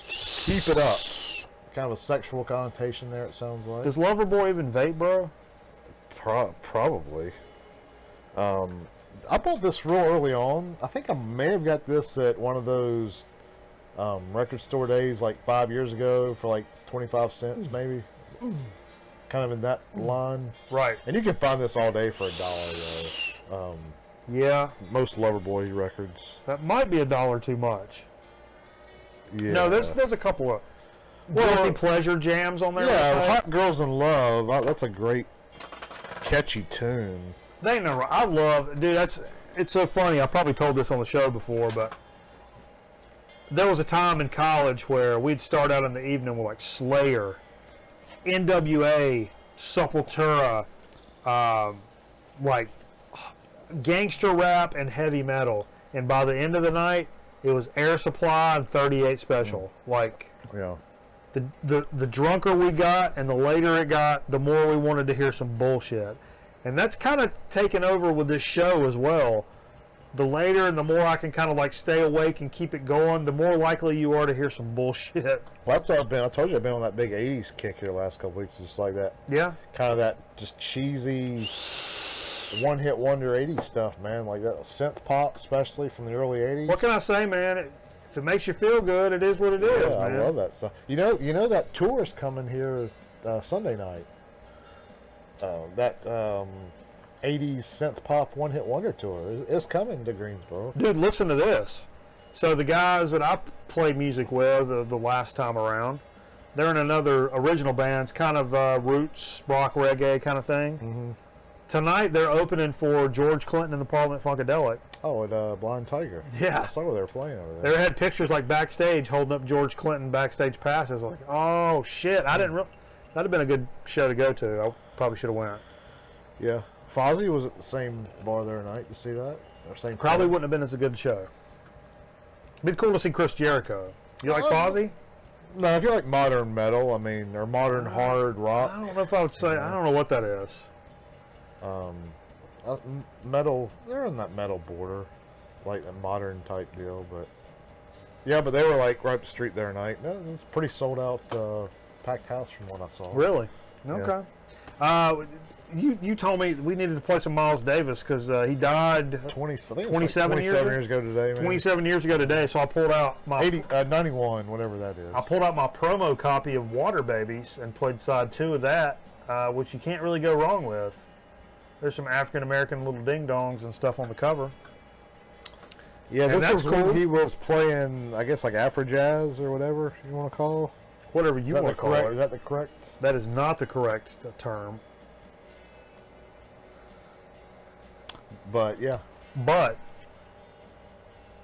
Keep It Up. Kind of a sexual connotation there, it sounds like.
Does Loverboy even vape, bro?
Probably. I bought this real early on. I think I may have got this at one of those record store days like 5 years ago for like 25 cents maybe. Kind of in that line.
Right.
And you can find this all day for $1 though.
Yeah.
Most Loverboy records.
That might be $1 too much.
Yeah.
No, there's a couple of guilty pleasure jams on there.
Yeah, Hot Girls in Love. That's a great, catchy tune.
They know. I love, dude. It's so funny. I probably told this on the show before, but there was a time in college where we'd start out in the evening with like Slayer, NWA, Sepultura, like gangster rap and heavy metal, and by the end of the night, it was Air Supply and 38 Special. Like,
yeah.
The drunker we got and the later it got, the more we wanted to hear some bullshit. And that's kind of taken over with this show as well. The later and the more I can kind of like stay awake and keep it going, the more likely you are to hear some bullshit.
Well, that's what I've been. I told you I've been on that big 80s kick here the last couple weeks, just like that.
Yeah.
Kind of that just cheesy one-hit wonder 80s stuff, man. Like that synth pop, especially from the early 80s.
What can I say, man? If it makes you feel good, it is what it is,
Yeah,
man.
I love that stuff. You know that tour is coming here Sunday night. That 80s synth pop one-hit wonder tour is coming to Greensboro.
Dude, listen to this. So the guys that I played music with the last time around, they're in another original band's kind of roots, rock, reggae kind of thing.
Mm-hmm.
Tonight they're opening for George Clinton and the Parliament Funkadelic.
Oh, at Blind Tiger.
Yeah.
I saw where they were playing over there.
They had pictures like backstage holding up George Clinton backstage passes. Like, oh shit, I didn't. That'd have been a good show to go to. I probably should have went.
Yeah. Fozzy was at the same bar there tonight. You see that? Or same
Probably
club?
wouldn't have been as a good show. Been cool to see Chris Jericho. You like Fozzy?
No, if you like modern metal, I mean, or modern hard rock.
I don't know if I would say. I don't know what that is.
Metal, they're in that metal border, like a modern type deal, but yeah, but they were like right up the street there tonight. No, it was a pretty sold out, packed house from what I saw.
Really?
Yeah.
Okay. You told me we needed to play some Miles Davis because he died
27 years ago today, man.
27 years ago today. So I pulled out my
91, whatever that is.
I pulled out my promo copy of Water Babies and played side 2 of that, which you can't really go wrong with. There's some African American little ding dongs and stuff on the cover.
Yeah,
And
this
that's
was when
cool.
he was playing, I guess, like Afro Jazz or whatever you want to call.
Whatever you want to call
Is
it.
that the correct?
That is not the correct term.
But yeah.
But.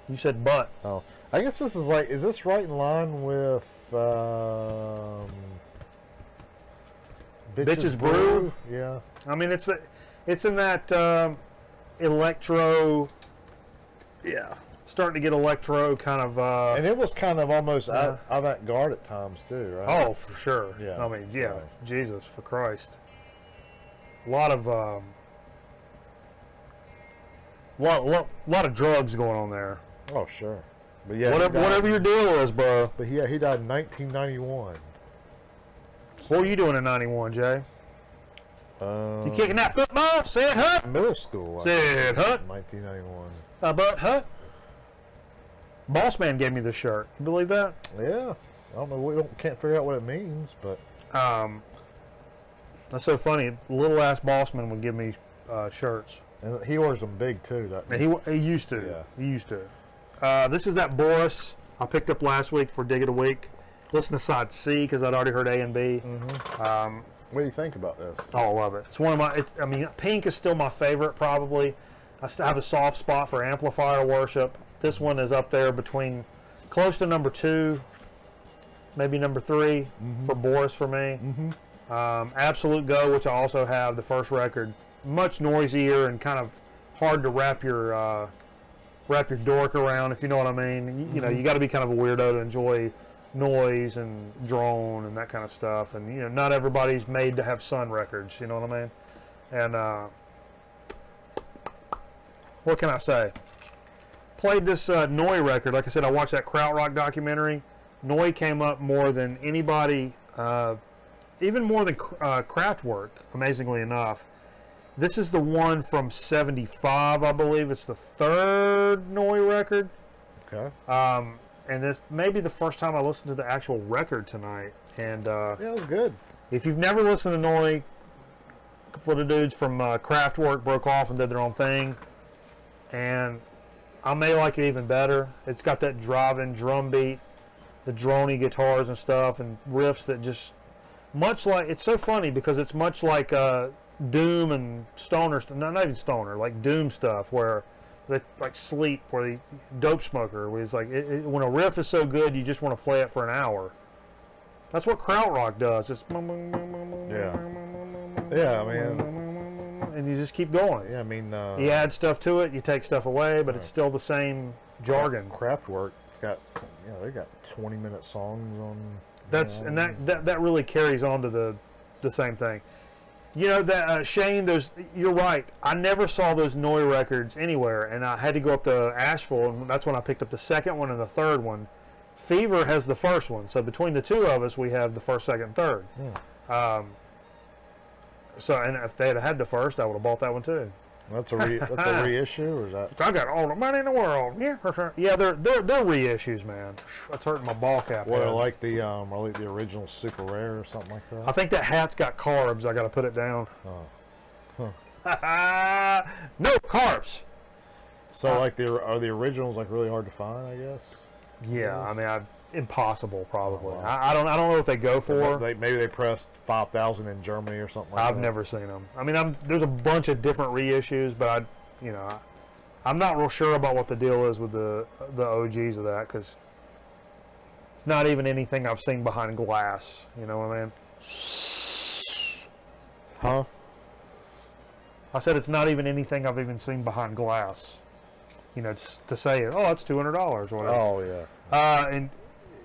You said but.
Oh, I guess this is like, is this right in line with
Bitches Brew?
Yeah.
I mean, it's in that electro.
Yeah.
Starting to get electro kind of.
And it was kind of almost avant-garde at times too, right?
Oh, for sure.
Yeah.
I mean, yeah.
So.
Jesus, for Christ. A lot of lot of drugs going on there.
Oh, sure. But yeah,
Whatever your deal is, bro.
But yeah, he died in 1991.
What were you doing in '91, Jay? You kicking that football? Say it, Hut.
Middle school. I
Say
think,
it, Hut.
1991.
But Hut. Boss Man gave me this shirt. You believe that?
Yeah. I don't know. Can't figure out what it means, but
That's so funny. Little ass Bossman would give me shirts.
and he wears them big too.
He used to.
Yeah.
He used to. This is that Boris I picked up last week for Dig of the Week. Listen to side C because I'd already heard A and B.
What do you think about this?
Oh, I love it. It's one of my. I mean, Pink is still my favorite probably. I still have a soft spot for Amplifier Worship. This one is up there between close to number 2, maybe number 3 for Boris for me. Absolute Go, which I also have, the first record, much noisier and kind of hard to wrap your dork around, if you know what I mean. You know, you got to be kind of a weirdo to enjoy noise and drone and that kind of stuff. And you know, not everybody's made to have Sun records. You know what I mean? And what can I say? Played this Noi record. Like I said, I watched that Krautrock documentary. Noi came up more than anybody, even more than Kraftwerk, amazingly enough. This is the one from '75, I believe. It's the 3rd Noi record.
Okay.
And this may be the first time I listened to the actual record tonight. And
Yeah, it was good.
if you've never listened to Noi, a couple of the dudes from Kraftwerk broke off and did their own thing. And I may like it even better. It's got that driving drum beat, the droney guitars and stuff, and riffs that just much like, it's so funny because it's much like doom and stoner, not even stoner, like doom stuff, where they like Sleep, where the Dope Smoker, where it's like when a riff is so good you just want to play it for an hour. That's what krautrock does. It's
Yeah, I mean,
and you just keep going.
yeah, I mean,
You add stuff to it, you take stuff away, but it's still the same jargon.
Kraftwerk, it's got, yeah, they got 20-minute songs on.
That's and that really carries on to the same thing. You know that Shane, you're right. I never saw those Noy records anywhere, and I had to go up to Asheville, and that's when I picked up the second one and the third one. Fever has the first one, so between the two of us, we have the first, second, and third.
Yeah.
So, and if they had the first, I would have bought that one too.
That's a reissue, or is that?
I got all the money in the world. Yeah, yeah, they're reissues, man. That's hurting my ball cap.
What, like the original super rare or something like that?
I think that hat's got carbs. I got to put it down.
Oh. Huh.
No carbs.
So like are the originals like really hard to find? I guess.
Yeah, I mean, impossible probably.
Oh, wow.
I don't know if they go for.
Maybe they pressed 5,000 in Germany or something like that.
I've never seen them. I mean, there's a bunch of different reissues, but I'm not real sure about what the deal is with the OGs of that, because it's not even anything I've seen behind glass. You know what I mean?
Huh?
I said it's not even anything I've even seen behind glass. You know, to say, oh, it's $200 or whatever.
Oh yeah.
And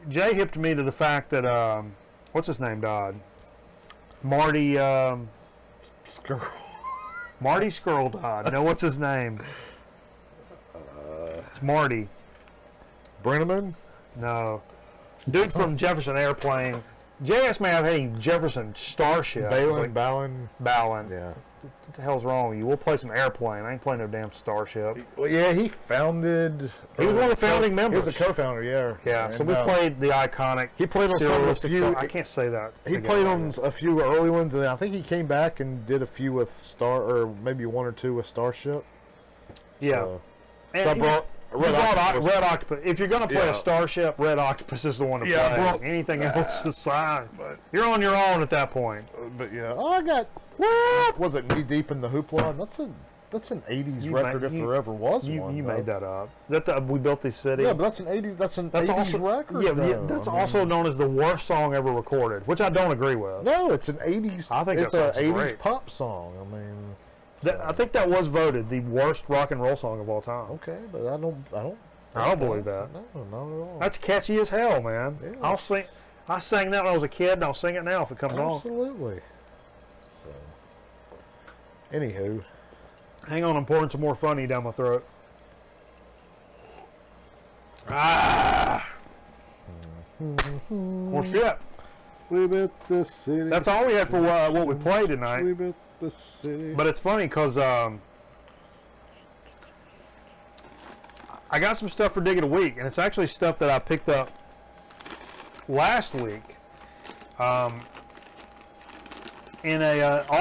Jay hipped me to the fact that what's his name died? Marty.
Skrull.
Marty Skrull died. No, what's his name? It's Marty.
Brenneman?
No. Dude from Jefferson Airplane. Jay asked me if I had any Jefferson Starship.
Ballin.
Ballin.
Yeah.
What the hell's wrong with you? We'll play some Airplane. I ain't playing no damn Starship.
Well, yeah, he founded.
He was one of the founding members.
He was a co-founder, yeah.
Yeah,
and,
so we played the iconic.
He played on some of the few.
I can't say that.
He played on a few early ones, and I think he came back and did a few with or maybe one or two with Starship.
Yeah.
So
and
I brought
Red Octopus. If you're going to play
Yeah.
a Starship, Red Octopus is the one to
Yeah, I
play.
brought-
Anything else is fine.
but-
You're on your own at that point.
But yeah, I got what was it? Knee Deep in the Hoopla. That's an '80s
You
record
made-
if there ever was
You
one.
made that up. Is that We Built This City?
Yeah, but that's an '80s. That's an '80s
also
record.
Yeah,
though.
that's
I mean,
also known as the worst song ever recorded, which I don't agree with.
No, it's an '80s.
I think
it's
that
an
sounds
'80s
great.
pop song. I mean,
I think that was voted the worst rock and roll song of all time.
okay, but I don't.
I don't believe that.
No, not at all.
That's catchy as hell, man.
Yeah.
I'll sing. I sang that when I was a kid, and I'll sing it now if it comes on.
Absolutely. So, anywho,
Hang on, I'm pouring some more funny down my throat. Well, shit.
we built the city.
That's all we had for what we played tonight.
We built the city.
But it's funny because I got some stuff for Dig It a Week, and it's actually stuff that I picked up last week. All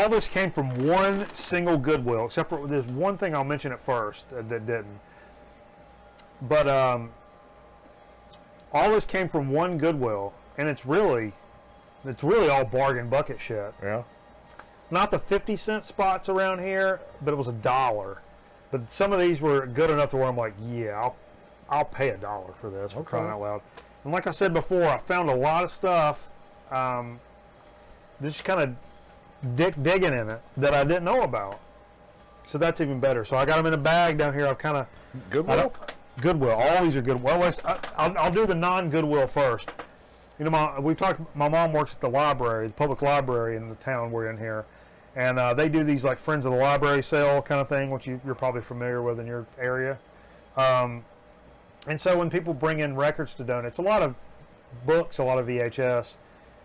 this came from one single Goodwill, except for there's one thing I'll mention at first that didn't. But all this came from one Goodwill, and it's really all bargain bucket shit.
Yeah.
Not the 50-cent spots around here, but it was $1. But some of these were good enough to where I'm like, yeah, I'll pay $1 for this, for crying out loud. And like I said before, I found a lot of stuff, just kind of digging in it that I didn't know about. So that's even better. So I got them in a bag down here. I've kind of
Goodwill.
Goodwill. All these are Goodwill. Well, I'll do the non-Goodwill first. You know, my mom works at the library, the public library in the town we're in here, and they do these like Friends of the Library sale kind of thing, which you're probably familiar with in your area. And so when people bring in records to donate, it's a lot of books, a lot of VHS,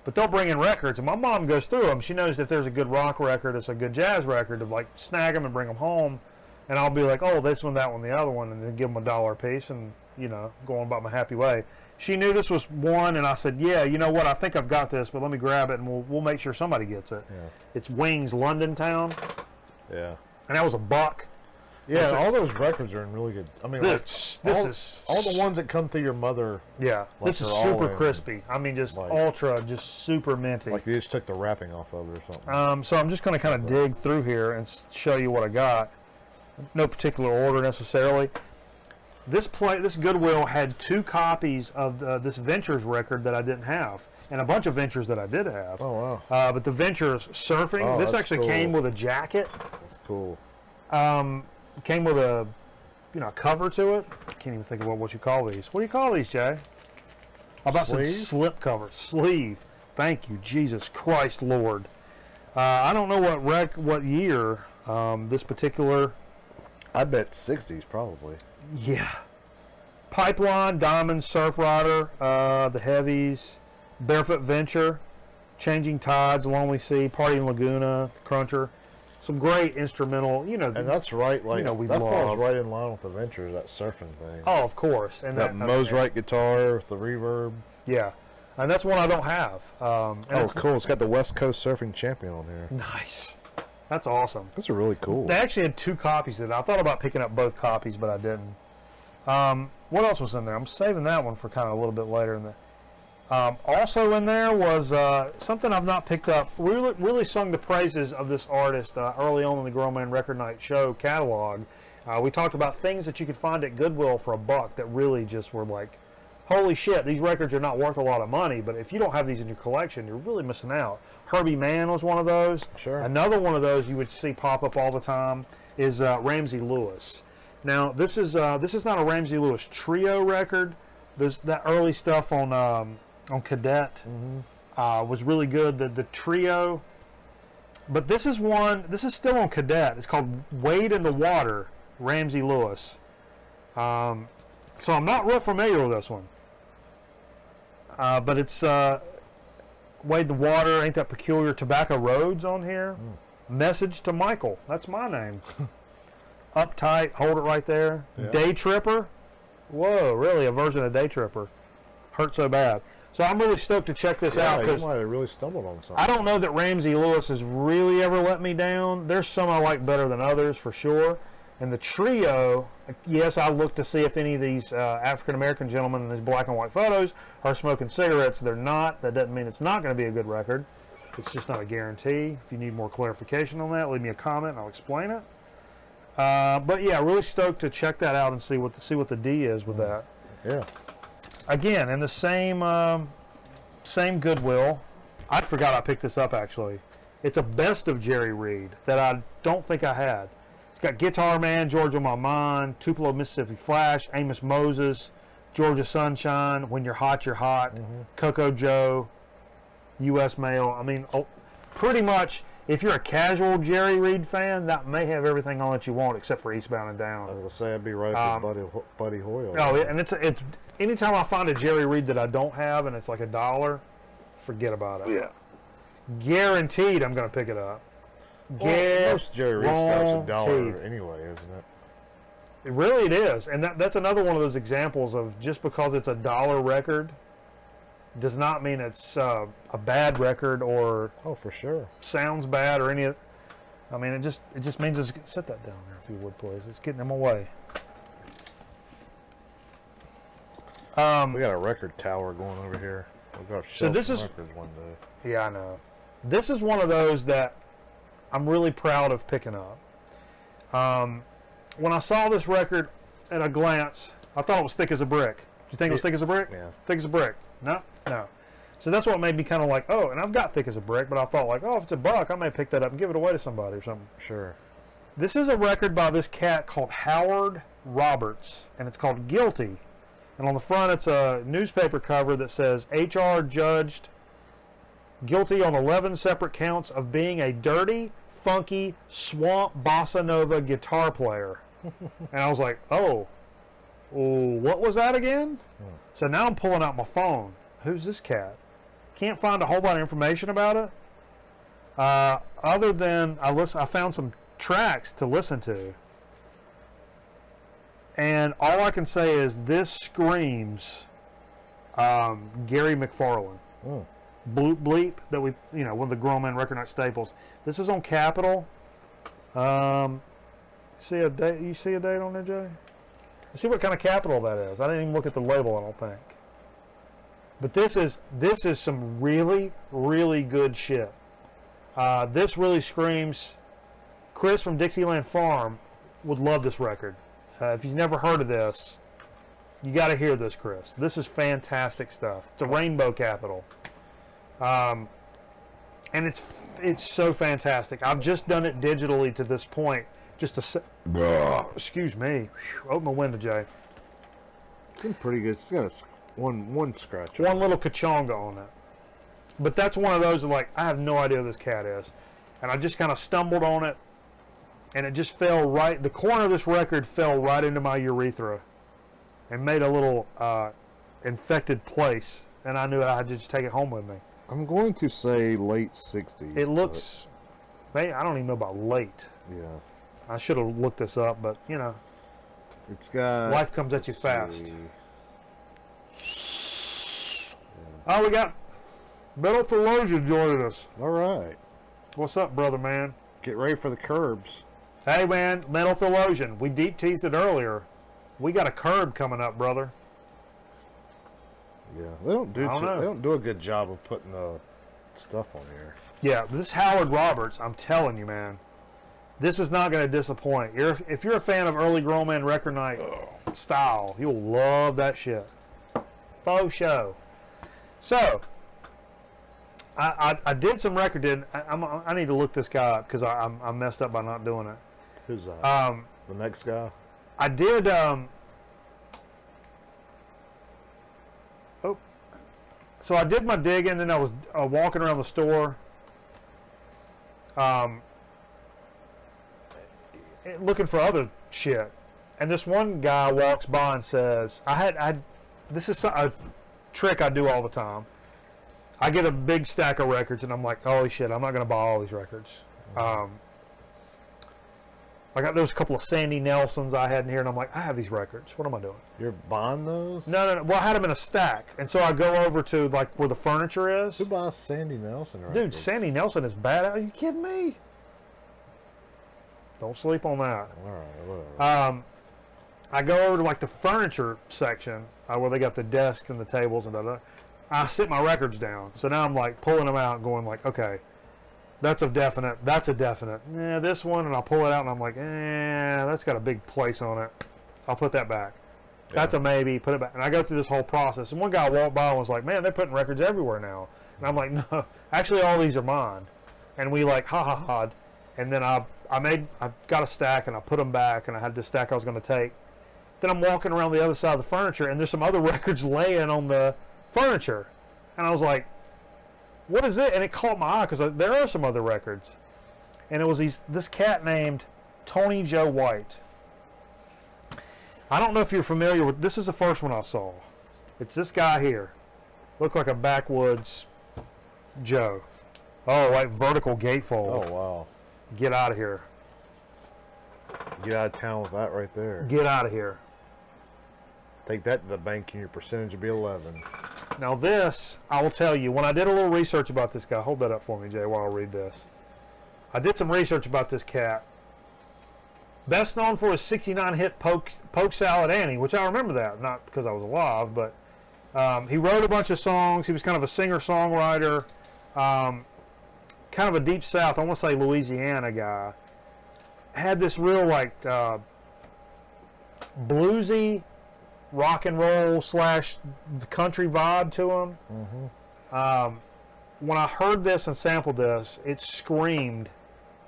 but they'll bring in records, and my mom goes through them. She knows if there's a good rock record, it's a good jazz record, to like snag them and bring them home. And I'll be like, oh, this one, that one, the other one, and then give them $1 a piece, and you know, going about my happy way. She knew this was one, and I said, yeah, you know what, I think I've got this, but let me grab it, and we'll make sure somebody gets it.
Yeah.
It's Wings London Town,
Yeah.
and that was $1.
Yeah, all those records are in really good. I mean,
This is
all the ones that come through your mother.
Yeah,
like
this is
they're all
super
in,
crispy. I mean, just
like-
ultra, just super minty.
Like they just took the wrapping off of it or something.
So I'm just going to kind of dig through here and show you what I got. No particular order necessarily. This Goodwill had 2 copies of this Ventures record that I didn't have, and a bunch of Ventures that I did have.
Oh wow!
But the Ventures Surfing,
Oh,
this
that's
actually
cool.
came with a jacket.
That's cool.
Came with a, cover to it. I can't even think of what you call these. What do you call these, Jay? How about some
Sleeve?
slip cover? Sleeve. Thank you, Jesus Christ, Lord. I don't know what year this particular.
I bet 60s probably.
Yeah. Pipeline, Diamond, Surf Rider, the Heavies, Barefoot Venture, Changing Tides, Lonely Sea, Party in Laguna, Cruncher. Some great instrumental,
And that's right, like
we
that falls
love.
right in line with the Ventures, that surfing thing.
Oh, of course. And
that Mosrite guitar with the reverb.
Yeah. And that's one I don't have. And
Oh, cool! It's got the West Coast Surfing Champion on here.
Nice. That's awesome.
That's a really cool.
They actually had 2 copies of it. I thought about picking up both copies, but I didn't. What else was in there? I'm saving that one for kind of a little bit later in the. Also in there was something I've not picked up. We really sung the praises of this artist early on in the Grown Man Record Night show catalog. We talked about things that you could find at Goodwill for $1 that really just were like, holy shit, these records are not worth a lot of money, but if you don't have these in your collection, you're really missing out. Herbie Mann was one of those.
Sure.
Another one of those you would see pop up all the time is Ramsey Lewis. Now, this is not a Ramsey Lewis trio record. There's that early stuff on Cadet was really good. The trio, but this is still on Cadet. It's called Wade in the Water, Ramsey Lewis. So I'm not real familiar with this one, but it's Wade the Water, Ain't That Peculiar, Tobacco Roads on here. Message to Michael, that's my name. Uptight, Hold It Right There.
Yeah.
Day Tripper, whoa, really a version of Day Tripper. Hurt So Bad. So I'm really stoked to check this out
You
because
might have really stumbled on something.
I don't know that Ramsey Lewis has really ever let me down. There's some I like better than others for sure. And the trio, yes, I look to see if any of these African-American gentlemen in these black and white photos are smoking cigarettes. They're not. That doesn't mean it's not going to be a good record. It's just not a guarantee. If you need more clarification on that, leave me a comment and I'll explain it. But yeah, really stoked to check that out and see what the D is with that.
Yeah.
Again, in the same Goodwill. I forgot I picked this up actually. It's a best of Jerry Reed that I don't think I had. It's got Guitar Man, Georgia on My Mind, Tupelo, Mississippi Flash, Amos Moses, Georgia Sunshine, When You're Hot, You're Hot, Coco Joe, U.S. Mail. I mean, pretty much, if you're a casual Jerry Reed fan, that may have everything on that you want except for Eastbound and
I was
Down.
gonna say I'd be right with Buddy Hoyle.
Oh, and it's anytime I find a Jerry Reed that I don't have and it's like $1, forget about it.
Yeah.
Guaranteed I'm going to pick it up.
Well, most Jerry Reed stuff's $1
Guaranteed.
anyway, isn't it?
It is. And that's another one of those examples of just because it's $1 record does not mean it's a bad record or
Oh, for sure.
sounds bad or any of. I mean, it just means it's. Set that down there if you would, please. It's getting in my way.
We got a record tower going over here. We'll go
So this is-
records one day.
Yeah, I know. This is one of those that I'm really proud of picking up. When I saw this record at a glance, I thought it was thick as a brick. Did you think it was thick as a brick?
Yeah.
Thick as a brick. No. So that's what made me kind of like, oh, and I've got thick as a brick, but I thought like, oh, if it's $1, I may pick that up and give it away to somebody or something.
Sure.
This is a record by this cat called Howard Roberts, and it's called Guilty. And on the front, it's a newspaper cover that says, HR judged guilty on 11 separate counts of being a dirty, funky, swamp bossa nova guitar player. And I was like, oh, what was that again? So now I'm pulling out my phone. Who's this cat? Can't find a whole lot of information about it. Other than I found some tracks to listen to. And all I can say is this screams Gary McFarlane. Bloop Bleep, that one of the Grown Man Record Night staples. This is on Capitol. See a date? You see a date on there, Jay? See what kind of capital that is. I didn't even look at the label, I don't think. But this is some really, really good shit. This really screams. Chris from Dixieland Farm would love this record. If you've never heard of this, you got to hear this, Chris. This is fantastic stuff. It's a rainbow capital, and it's so fantastic. I've just done it digitally to this point. Just to excuse me. Open my window, Jay.
It's been pretty good. It's got one scratch.
One little kachonga on it. But that's one of those like I have no idea who this cat is, and I just kind of stumbled on it, and it just fell right. The corner of this record fell right into my urethra, and made a little infected place, and I knew I had to just take it home with me.
I'm going to say late 60s.
It looks, man, I don't even know about late.
Yeah.
I should have looked this up, but you know,
It's got.
life comes at you fast.
see.
Oh, we got Metal Theologian joining us.
All right.
What's up, brother, man?
Get ready for the curbs.
Hey, man, Metal Theologian. We deep teased it earlier. We got a curb coming up, brother.
Yeah, they don't do.
I don't know.
They don't do a good job of putting the stuff on here.
Yeah, this Howard Roberts, I'm telling you, man. This is not going to disappoint. If you're a fan of early Grown Man Record Night style, you'll love that shit. Faux show. So, I did some record. I need to look this guy up because I messed up by not doing it.
Who's that? The next guy.
I did. So I did my digging, and I was walking around the store, looking for other shit. And this one guy walks by and says, "This is a trick I do all the time. I get a big stack of records, and I'm like, holy shit, I'm not going to buy all these records." There was a couple of Sandy Nelsons I had in here, and I'm like, I have these records. What am I doing?
You're buying those?
No. Well, I had them in a stack, and so I go over to like where the furniture is.
Who buys Sandy Nelson records?
Dude, Sandy Nelson is bad. Are you kidding me? Don't sleep on that.
All right, whatever.
I go over to like the furniture section where they got the desks and the tables and da. I sit my records down. So now I'm like pulling them out and going like, okay, that's a definite. Yeah, this one, and I'll pull it out and I'm like, that's got a big place on it. I'll put that back. Yeah. That's a maybe. Put it back. And I go through this whole process. And one guy walked by and was like, man, they're putting records everywhere now. And I'm like, no, actually all these are mine. And we like ha. And then I got a stack and I put them back, and I had this stack I was going to take. Then I'm walking around the other side of the furniture, and there's some other records laying on the furniture. And I was like, what is it? And it caught my eye because there are some other records. And it was this cat named Tony Joe White. I don't know if you're familiar with, this is the first one I saw. It's this guy here. Looked like a backwoods Joe. Oh, like vertical gatefold.
Oh, wow.
Get out of here.
Get out of town with that right there.
Get out of here.
Take that to the bank and your percentage will be 11.
Now this, I will tell you, when I did a little research about this guy, hold that up for me, Jay, while I read this. I did some research about this cat. Best known for his 69 hit Poke Salad Annie, which I remember that, not because I was alive, but he wrote a bunch of songs. He was kind of a singer-songwriter, kind of a deep south, I want to say Louisiana guy. Had this real like bluesy rock and roll / country vibe to him. Mm-hmm. When I heard this and sampled this, it screamed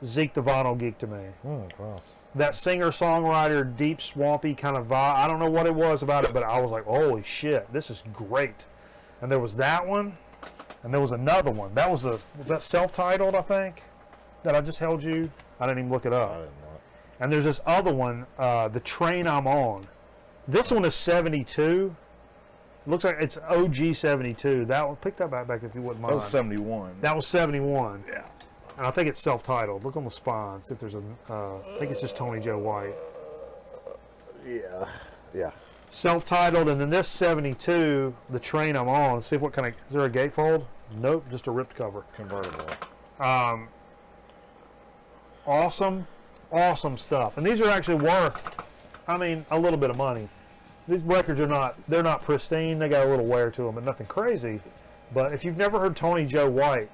Zeke the Vinyl Geek to me.
Oh, wow.
That singer-songwriter, deep, swampy kind of vibe. I don't know what it was about it, but I was like, holy shit, this is great. And there was that one, and there was another one. That was that self-titled, I think, that I just held you. I didn't even look it up.
I didn't know it.
And there's this other one, The Train I'm On. This one is 72. Looks like it's OG 72. That one, pick that back if you wouldn't mind.
That was 71.
That was 71.
Yeah.
And I think it's self-titled. Look on the spine. See if there's I think it's just Tony Joe White.
Yeah.
Self-titled, and then this 72, The Train I'm On. See if what kind of, is there a gatefold? Nope, just a ripped cover.
Convertible.
Awesome. awesome stuff. And these are actually worth, I mean, a little bit of money. These records are not, they're not pristine. They got a little wear to them, but nothing crazy. But if you've never heard Tony Joe White,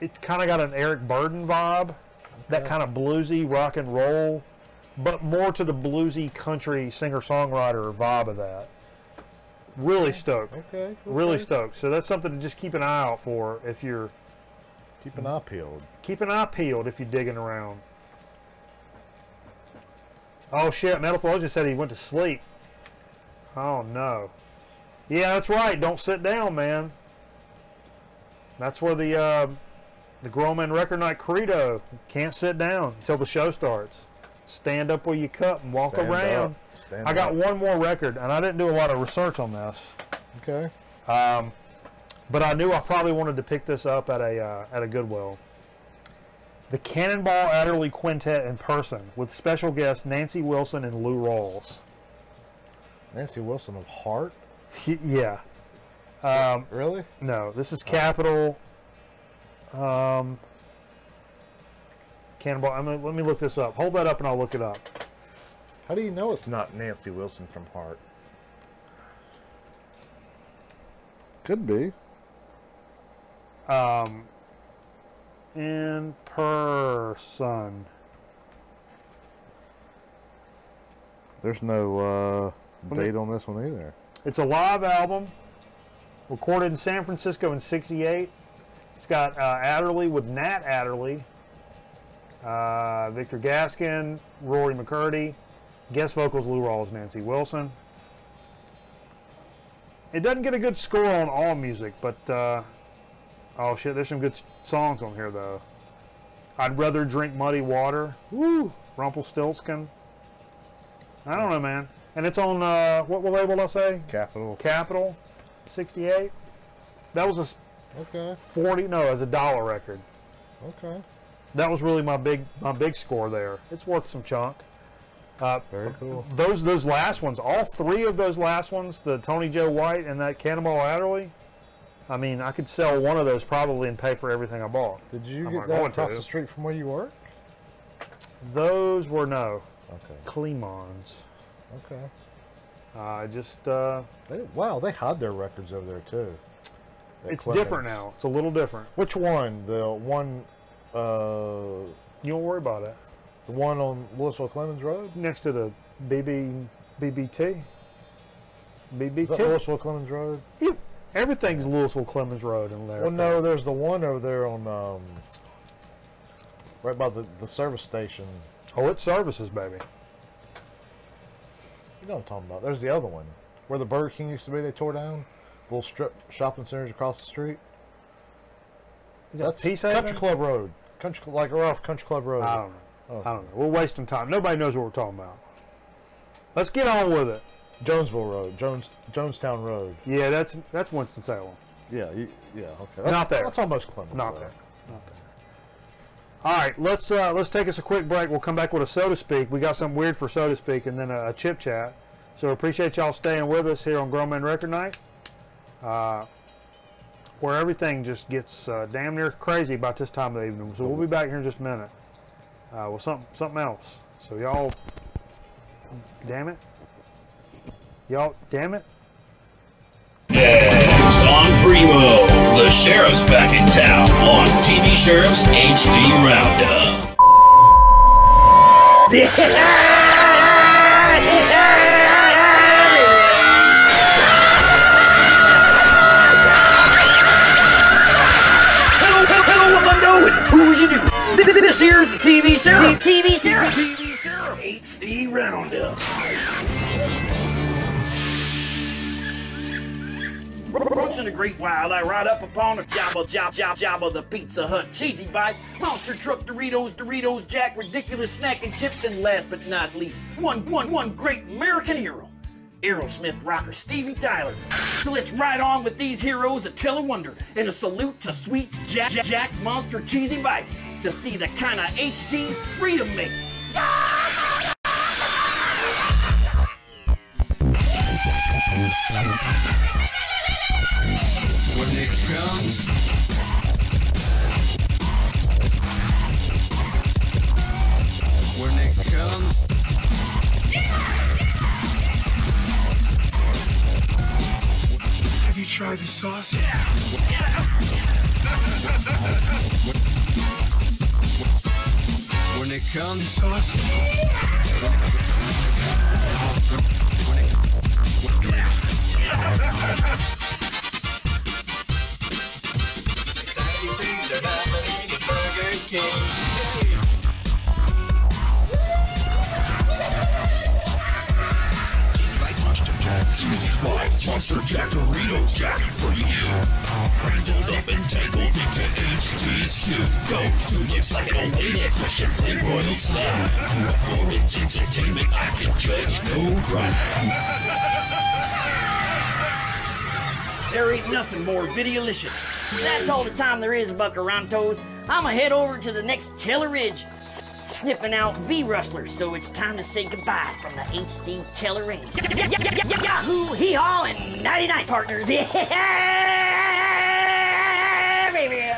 it's kind of got an Eric Burden vibe, that kind of bluesy rock and roll, but more to the bluesy country singer-songwriter vibe of that. Really stoked.
Okay.
Really stoked. So that's something to just keep an eye out for if you're...
Keep an eye peeled.
Keep an eye peeled if you're digging around. Oh shit, Metal Flow just said he went to sleep. Oh no. Yeah, that's right. Don't sit down, man. That's where the Grown Man Record Night credo. Can't sit down until the show starts. Stand up where you cut and walk around. I got one more record, and I didn't do a lot of research on this.
Okay.
But I knew I probably wanted to pick this up at a Goodwill. The Cannonball Adderley Quintet in person with special guests Nancy Wilson and Lou Rawls.
Nancy Wilson of Heart?
Yeah.
Really?
No, this is Capitol. Cannonball. Let me look this up. Hold that up and I'll look it up.
How do you know it's not Nancy Wilson from Heart? Could be.
In person.
There's no date on this one either.
It's a live album recorded in San Francisco in '68. It's got Adderley with Nat Adderley, Victor Gaskin, Rory McCurdy, guest vocals Lou Rawls, Nancy Wilson. It doesn't get a good score on all music, but oh shit, there's some good songs on here though. I'd Rather Drink Muddy Water. Woo! Rumpelstiltskin. I don't know, man. And it's on what label did I say?
Capitol.
Capitol. '68. That was a
Okay.
40. No, it was a $1 record.
Okay.
That was really my big score there. It's worth some chunk.
Very cool.
Those last ones, all three of those last ones, the Tony Joe White and that Cannonball Adderley. I mean, I could sell one of those probably and pay for everything I bought.
Did you
I'm
get
not
that
going
across
to.
the street from where you work?
Those were no.
Okay.
Clemons.
Okay.
Wow,
they hide their records over there too.
It's different now. It's a little different.
Which one? The one.
You don't worry about it.
The one on Louisville Clemens Road?
Next to the BBT.
Is that Louisville Clemens Road?
Yeah, everything's Louisville Clemens Road in there.
Well, no, there's the one over there on right by the service station.
Oh, it services, baby.
You know what I'm talking about. There's the other one where the Burger King used to be. They tore down. Little strip shopping centers across the street. That's Country Club Road. We're off Country Club Road.
I don't know. I don't know. We're wasting time. Nobody knows what we're talking about. Let's get on with it.
Jonesville Road, Jonestown Road.
Yeah, that's Winston-Salem.
Yeah, yeah, okay.
Not there.
That's almost Clemens.
Not there. Not there. All right, let's take us a quick break. We'll come back with a So to Speak. We got something weird for So to Speak, and then a chip chat. So appreciate y'all staying with us here on Grown Man Record Night, where everything just gets damn near crazy about this time of the evening. So we'll be back here in just a minute with something else. So y'all, damn it. Y'all, damn it.
Next on Primo, the sheriff's back in town on TV Sheriff's HD Roundup. Hello, what am I doing? Who's you do? This here's the TV Sheriff. TV Sheriff. TV Sheriff HD Roundup. Once in a great while, I ride up upon a jabba the Pizza Hut Cheesy Bites, Monster Truck Doritos, Jack, ridiculous snack and chips, and last but not least, one great American hero, Aerosmith rocker Steven Tyler. So let's ride on with these heroes of Tell a Wonder, and a salute to sweet Jack Monster Cheesy Bites to see the kind of HD freedom makes.
When it comes, when it try the sauce? When it comes to sauce,
Monster Jack Doritos Jack for you. Cradled up and tangled into HD stew. Go to looks like an old pushing flame royal slab. For its entertainment, I can judge no crime. There ain't nothing more videolicious. That's all the time there is, Buckarantos. I'ma head over to the next Taylor Ridge, sniffing out V-rustlers, so it's time to say goodbye from the HD Taylor Range. Yahoo, hee-haw, and nighty-night, partners. Yeah, baby.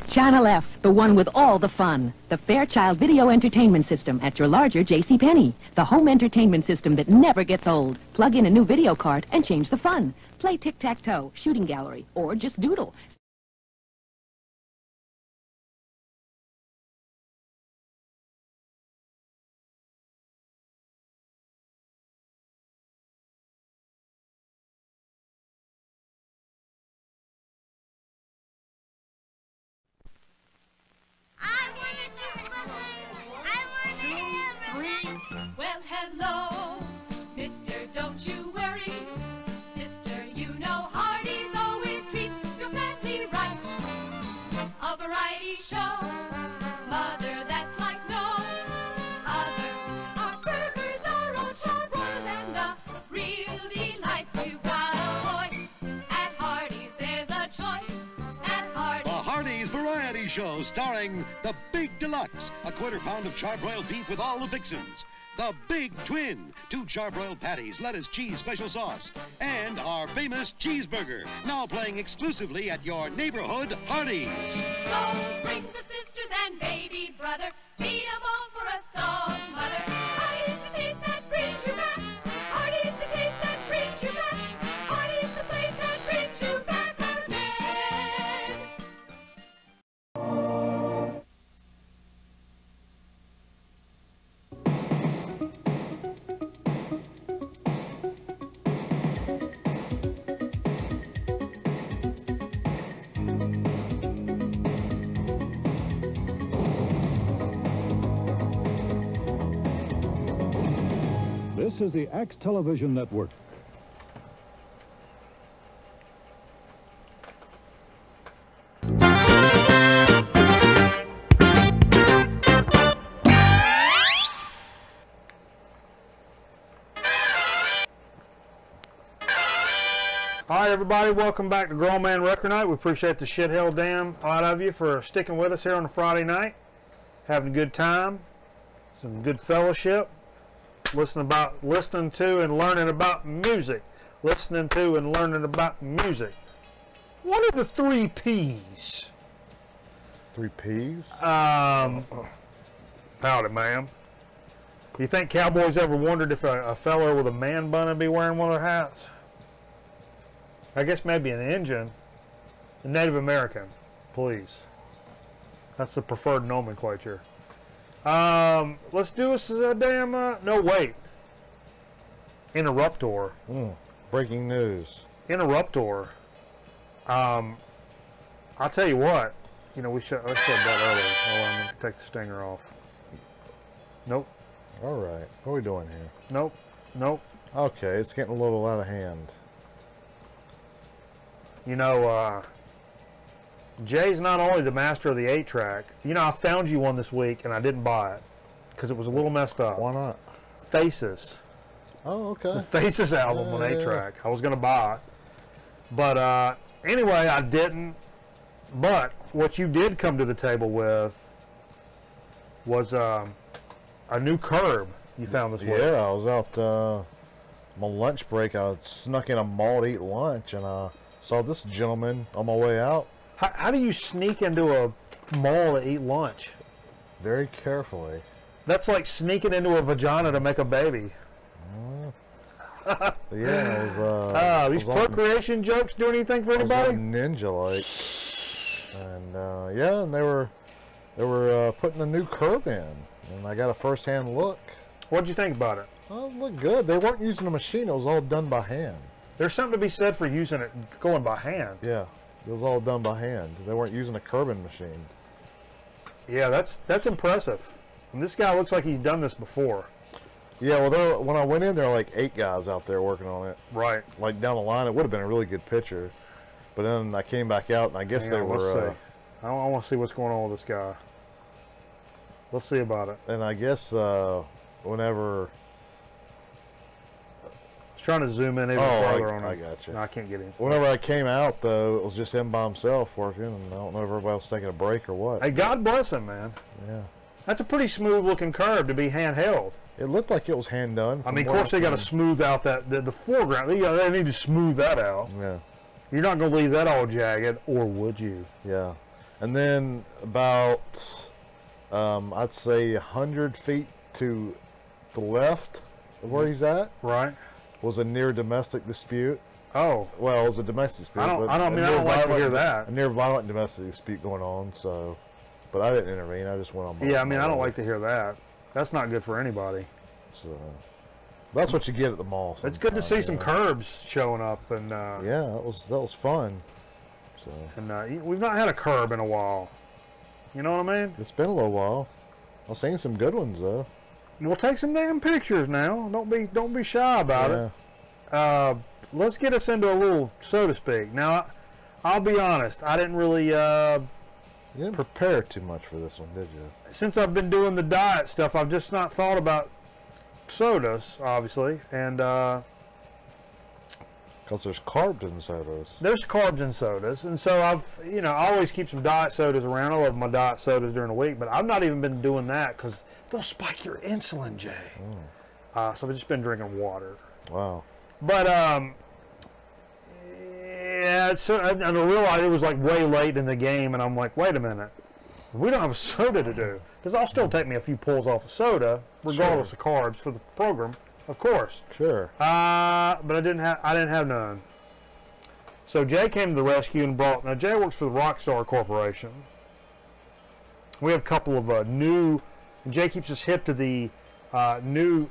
Channel F, the one with all the fun. The Fairchild Video Entertainment System at your larger JCPenney. The home entertainment system that never gets old. Plug in a new video cart and change the fun. Play tic-tac-toe, shooting gallery, or just doodle.
Well, hello, mister, don't you worry. Sister, you know Hardee's always treats your family right. A variety show, mother, that's like no other. Our burgers are all charbroiled and the real delight. You've got a voice at Hardee's, there's a choice at Hardee's.
The Hardee's Variety Show starring the Big Deluxe, a quarter-pound of charbroiled beef with all the fixins. The Big Twin, 2 charbroiled patties, lettuce, cheese, special sauce, and our famous cheeseburger, now playing exclusively at your neighborhood Hardee's.
So bring the sisters and baby brother, feed 'em all for a song, mother. Hardee's the taste that brings you back. Hardee's the taste that brings you back. Hardee's the place that brings you back again.
This is the X Television Network.
All right, everybody, welcome back to Grown Man Record Night. We appreciate the shit hell damn out of you for sticking with us here on a Friday night, having a good time, some good fellowship, listening to and learning about music. Listening to and learning about music. What are the 3 P's?
3 P's?
Howdy, ma'am. You think cowboys ever wondered if a fella with a man bun would be wearing one of their hats? I guess maybe an Indian. A Native American, please. That's the preferred nomenclature. Let's do a damn, no wait. Interruptor.
Breaking news.
Interruptor. I'll tell you what. You know, I said that earlier. Oh, I'm going to take the stinger off. Nope.
All right. What are we doing here?
Nope. Nope.
Okay, it's getting a little out of hand.
You know, Jay's not only the master of the 8-track. You know, I found you one this week, and I didn't buy it because it was a little messed up.
Why not?
Faces.
Oh, okay.
The Faces album on 8-track. I was going to buy it. But anyway, I didn't. But what you did come to the table with was a new curb you found this week.
Yeah, I was out my lunch break. I snuck in a mall to eat lunch, and saw this gentleman on my way out.
How do you sneak into a mall to eat lunch.
Very carefully.
That's like sneaking into a vagina to make a baby.
Yeah, it was,
these procreation jokes do anything for
it was
anybody?
ninja-like. And yeah, and they were putting a new curb in, and I got a first-hand look.
What'd you think about it?
Oh, it looked good. They weren't using a machine. It was all done by hand.
There's something to be said for using it going by hand.
Yeah, it was all done by hand. They weren't using a curbing machine.
Yeah, that's impressive. And this guy looks like he's done this before.
Yeah, well, when I went in, there were like 8 guys out there working on it.
Right.
Like down the line, it would have been a really good picture. But then I came back out, and I guess they were...
Let's see. I want to see what's going on with this guy. Let's see about it.
And I guess whenever...
I was trying to zoom in even farther on him.
I got you.
No, I can't get in.
Whenever I came out, though, it was just him by himself working, and I don't know if everybody was taking a break or what.
Hey, God bless him, man.
Yeah.
That's a pretty smooth-looking curb to be handheld.
It looked like it was hand done.
I mean, of course, they got to smooth out the foreground. They need to smooth that out.
Yeah.
You're not going to leave that all jagged, or would you?
Yeah. And then about, I'd say 100 feet to the left of where he's at.
Right.
Was a near domestic dispute.
Oh.
Well, it was a domestic dispute.
I don't like to hear that.
A near violent domestic dispute going on, so, but I didn't intervene. I just went on my
Yeah, I mean,
my
I don't
way.
like to hear that. That's not good for anybody.
So, that's what you get at the mall.
It's good to see
sometimes,
some curbs showing up, and
yeah, that was fun. So,
and we've not had a curb in a while. You know what I mean?
it's been a little while. I've seen some good ones though.
We'll take some damn pictures now. Don't be shy about it. Let's get us into a little, so to speak. Now, I'll be honest. I didn't really.
You didn't prepare too much for this one, did you?
Since I've been doing the diet stuff, I've just not thought about sodas, obviously, and
Because there's carbs in sodas.
there's carbs in sodas, and so I always keep some diet sodas around. I love my diet sodas during the week, but I've not even been doing that because they'll spike your insulin, Jay. So I've just been drinking water.
Wow.
But yeah, and I realized it was like way late in the game, and I'm like, wait a minute, we don't have a soda to do, because I'll still take me a few pulls off of soda, regardless of carbs for the program, of course.
Sure.
But I didn't have none. So Jay came to the rescue and brought. Now Jay works for the Rockstar Corporation. We have a couple of new. Jay keeps us hip to the new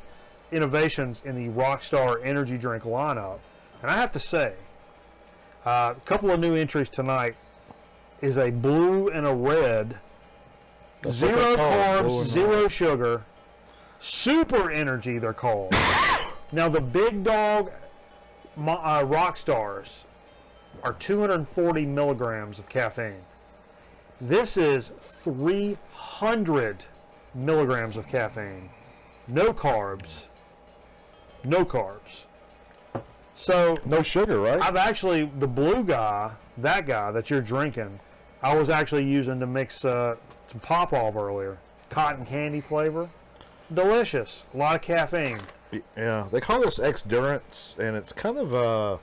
innovations in the Rockstar energy drink lineup, and I have to say, a couple of new entries tonight is a blue and a red.
That's what
0
they're called,
carbs,
blue and
0 sugar, super energy they're called. Now the big dog rock stars are 240 milligrams of caffeine. This is 300 milligrams of caffeine. No carbs. No carbs. So
No sugar, right?
I've actually, the blue guy, that guy that you're drinking, I was actually using to mix some Pop-Off earlier. Cotton candy flavor. Delicious. A lot of caffeine.
Yeah, they call this X-Durance, and it's kind of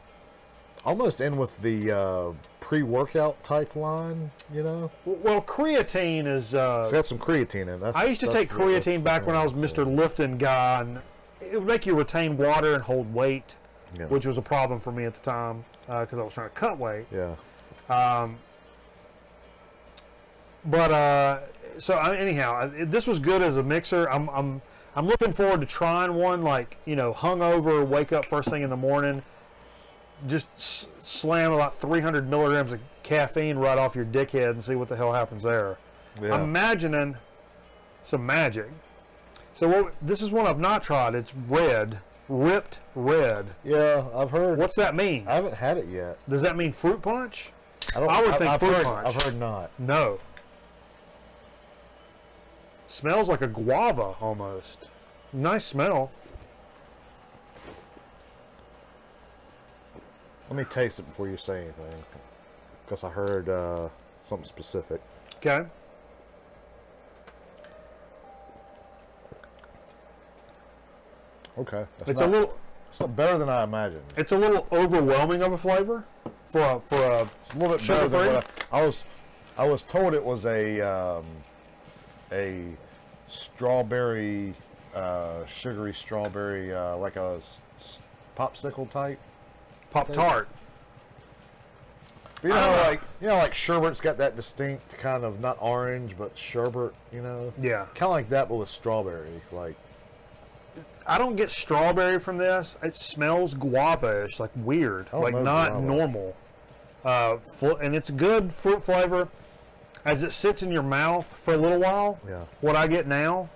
almost in with the pre-workout type line, you know?
Well, creatine is...
It's got some creatine in it.
I used to take creatine back when I was Mr. Lifting guy, and it would make you retain water and hold weight,
Yeah.
which was a problem for me at the time because I was trying to cut weight.
Yeah.
Anyhow, this was good as a mixer. I'm looking forward to trying one, like, hungover, wake up first thing in the morning, just slam about 300 milligrams of caffeine right off your dickhead and see what the hell happens there.
Yeah.
I'm imagining some magic. So this is one I've not tried. It's red, ripped red.
Yeah, I've heard.
What's that mean?
I haven't had it yet.
Does that mean fruit punch?
I
would think fruit
heard,
punch.
I've heard not.
No. Smells like a guava almost. Nice smell.
Let me taste it before you say anything, because I heard something specific.
Okay.
Okay.
It's not
better than I imagined.
It's a little overwhelming of a flavor for a
It's a little bit better
sugar-free.
than what I was. I was told it was a strawberry, sugary strawberry, like a popsicle type.
Pop-Tart.
You know, like sherbet's got that distinct kind of, not orange, but sherbet, you know?
Yeah.
Kind of like that, but with strawberry. Like,
I don't get strawberry from this. It smells guava-ish, like weird, like not
guava.
normal. And it's good fruit flavor. As it sits in your mouth for a little while,
yeah.
What I get now,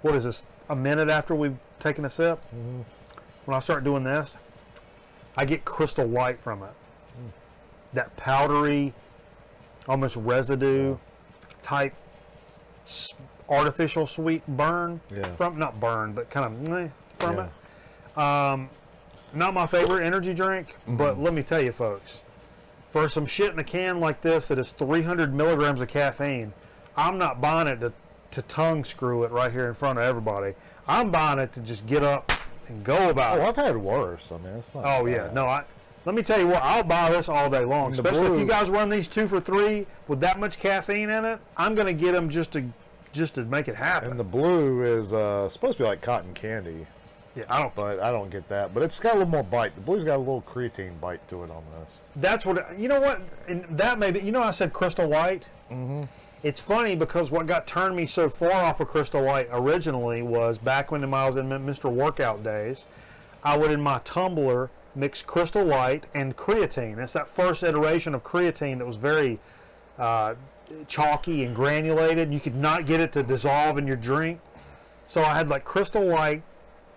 what is this, a minute after we've taken a sip?
Mm-hmm.
When I start doing this, I get Crystal Light from it. That powdery, almost residue type artificial sweet burn from, not burn, but kind of from it. Not my favorite energy drink, but let me tell you folks, for some shit in a can like this that is 300 milligrams of caffeine, I'm not buying it to tongue screw it right here in front of everybody. I'm buying it to just get up and go about it.
Oh, I've had worse. I mean, it's not bad.
Yeah, no, let me tell you what, I'll buy this all day long. Especially if you guys run these 2 for $3 with that much caffeine in it. I'm going to get them just to make it happen.
And the blue is supposed to be like cotton candy.
Yeah,
I don't get that. But it's got a little more bite. The blue's got a little creatine bite to it almost.
That's what, you know what, and that may be, you know I said Crystal Light? Mm-hmm. It's funny because what got turned me so far off of Crystal Light originally was back when I was in Mr. Workout days, I would in my tumbler mix Crystal Light and creatine. It's that first iteration of creatine that was very chalky and granulated. You could not get it to dissolve in your drink. So I had like Crystal Light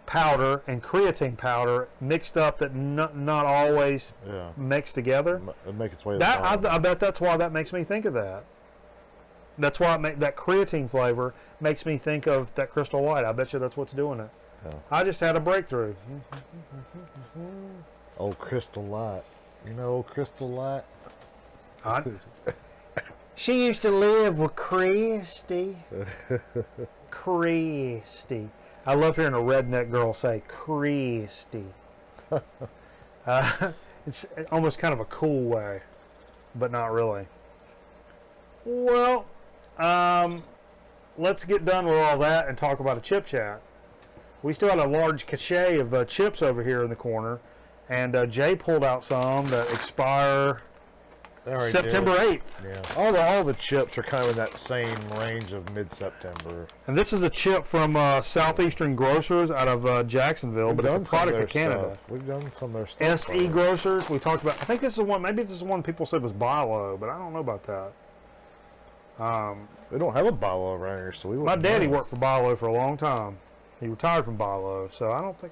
powder and creatine powder mixed up that not always mixed together.
It makes its way to
that
the
I bet that's why that makes me think of that. That's why that creatine flavor makes me think of that Crystal Light. I bet you that's what's doing it. Yeah. I just had a breakthrough.
Old Crystal Light. You know old Crystal Light?
She used to live with Christy. Christy. I love hearing a redneck girl say Christy. It's almost kind of a cool way, but not really. Well, let's get done with all that and talk about a chip chat. We still had a large cachet of chips over here in the corner, and Jay pulled out some that expire September 8th.
Yeah, all the chips are kind of in that same range of mid-September.
And this is a chip from Southeastern Grocers out of Jacksonville, but it's a product of Canada.
We've done some of their stuff.
SE Grocers, we talked about. I think this is one. Maybe this is one people said was Bilo, but I don't know about that.
We don't have a Bilo around here, so we.
My daddy worked for Bilo for a long time. He retired from Bilo, so I don't know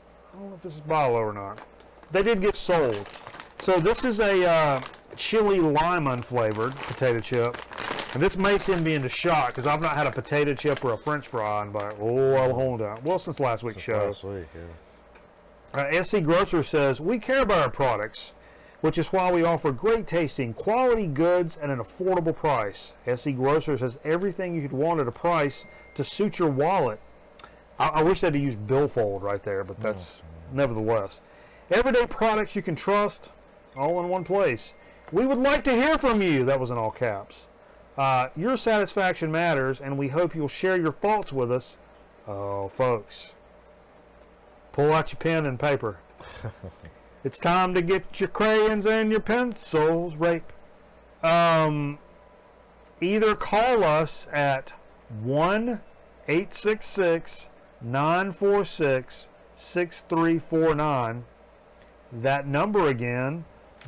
if this is Bilo or not. They did get sold. So this is a chili lime unflavored potato chip, and this may send me into shock because I've not had a potato chip or a French fry in about since last week's show.
Last week, yeah.
SC Grocer says we care about our products, which is why we offer great tasting, quality goods at an affordable price. SC Grocers has everything you could want at a price to suit your wallet. I wish they'd used billfold right there, but that's nevertheless. Everyday products you can trust, all in one place. We would like to hear from you. That was in all caps. Your satisfaction matters, and we hope you'll share your thoughts with us. Oh, folks. Pull out your pen and paper. It's time to get your crayons and your pencils. Rape. Either call us at 1-866-946-6349. That number again,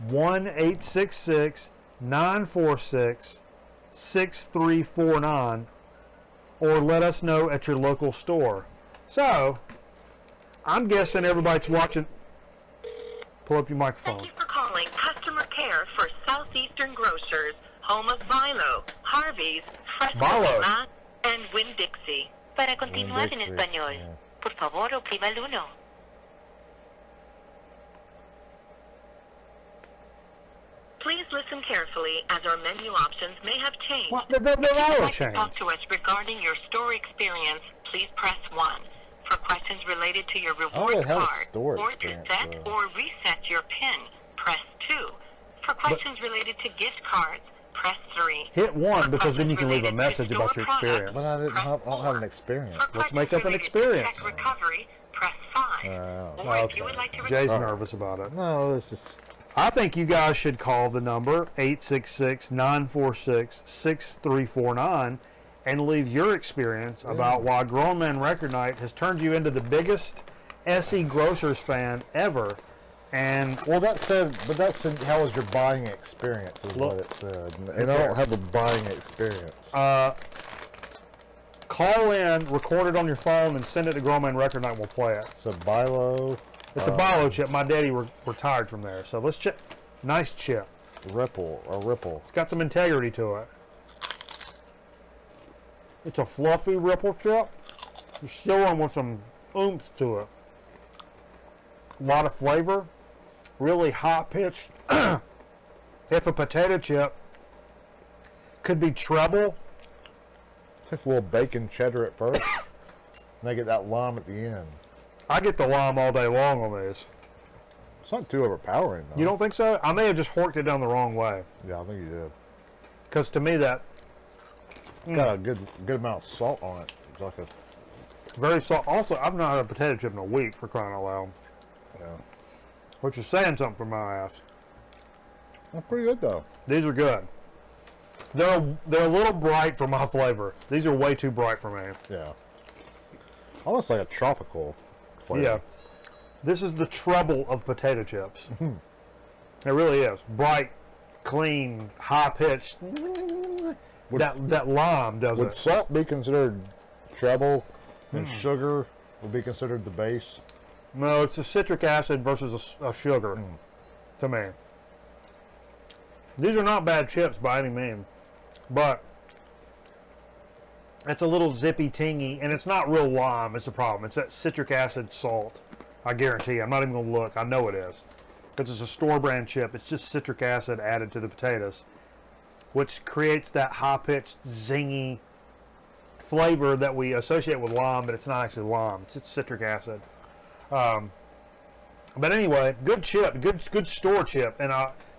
1-866-946-6349, or let us know at your local store. So, I'm guessing everybody's watching. Pull up your microphone.
Thank you for calling customer care for Southeastern Grocers, home of Bilo, Harvey's, Fresco, and Winn-Dixie. Para continuar en español, por favor oprima el 1. Please listen carefully, as our menu options may have changed.
Well, they're all changed.
To talk to us regarding your store experience, please press 1. For questions related to your reward card, or to set or reset your PIN, press 2. For questions related to gift cards, press 3.
Hit 1
For
because then you can leave a
questions
message
related
about
to
your
store
experience.
But I don't have an experience.
For
Let's make up an
questions related to
experience.
check recovery, press 5. Or if you would like to
Jay's nervous about it.
No, this is...
I think you guys should call the number 866-946-6349 and leave your experience about why Grown Man Record Night has turned you into the biggest SE Grocers fan ever. And
Well, that said, how was your buying experience is what it said. And I don't have a buying experience.
call in, record it on your phone, and send it to Grown Man Record Night and we'll play it.
It's a Bilo.
It's a Bilo chip. My daddy retired from there. So let's check. Nice chip.
Ripple.
It's got some integrity to it. It's a fluffy Ripple chip. It's still one with some oomph to it. A lot of flavor. Really hot pitched. If a potato chip could be treble.
Just a little bacon cheddar at first. And they get that lime at the end.
I get the lime all day long on these.
It's not too overpowering, though.
You don't think so? I may have just horked it down the wrong way.
Yeah, I think you did.
Because to me that...
Got a good amount of salt on it. It's like a...
Very salt. Also, I've not had a potato chip in a week, for crying out loud.
Yeah.
Which is saying something for my ass.
That's pretty good, though.
These are good. They're a little bright for my flavor. These are way too bright for me.
Yeah. Almost like a tropical flavor.
Yeah. This is the treble of potato chips. It really is. Bright, clean, high-pitched. That lime does
Would
it.
salt be considered treble and sugar would be considered the base?
No, it's a citric acid versus a sugar to me. These are not bad chips by any means, but it's a little zippy tingy, and it's not real lime. It's the problem. It's that citric acid salt. I guarantee you. I'm not even going to look. I know it is. Because it's a store brand chip. It's just citric acid added to the potatoes, which creates that high-pitched, zingy flavor that we associate with lime, but it's not actually lime. It's citric acid. But anyway, good chip, good store chip, and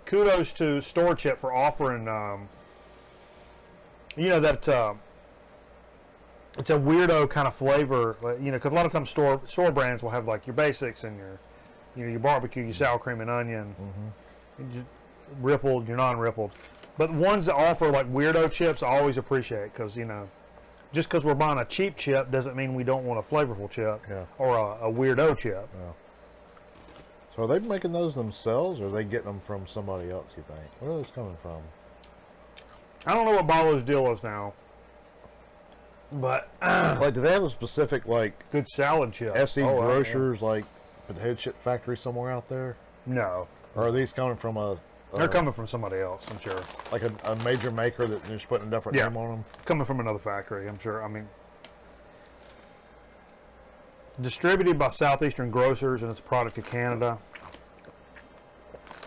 kudos to Store Chip for offering, you know, that it's a weirdo kind of flavor, you know, because a lot of times store brands will have like your basics and your barbecue, your sour cream and onion, your rippled, your non-rippled. But ones that offer like weirdo chips, I always appreciate, because you know, just because we're buying a cheap chip doesn't mean we don't want a flavorful chip or a weirdo chip.
Yeah. So are they making those themselves, or are they getting them from somebody else, you think? Where are those coming from?
I don't know what Bilo's deal is now, but
like, do they have a specific, like,
good salad chip?
SE Grocers, like, potato chip factory somewhere out there?
No.
Or are these coming from a...
They're coming from somebody else, I'm sure.
Like a major maker that just putting a different name on them?
Coming from another factory, I'm sure. I mean, distributed by Southeastern Grocers, and it's a product of Canada.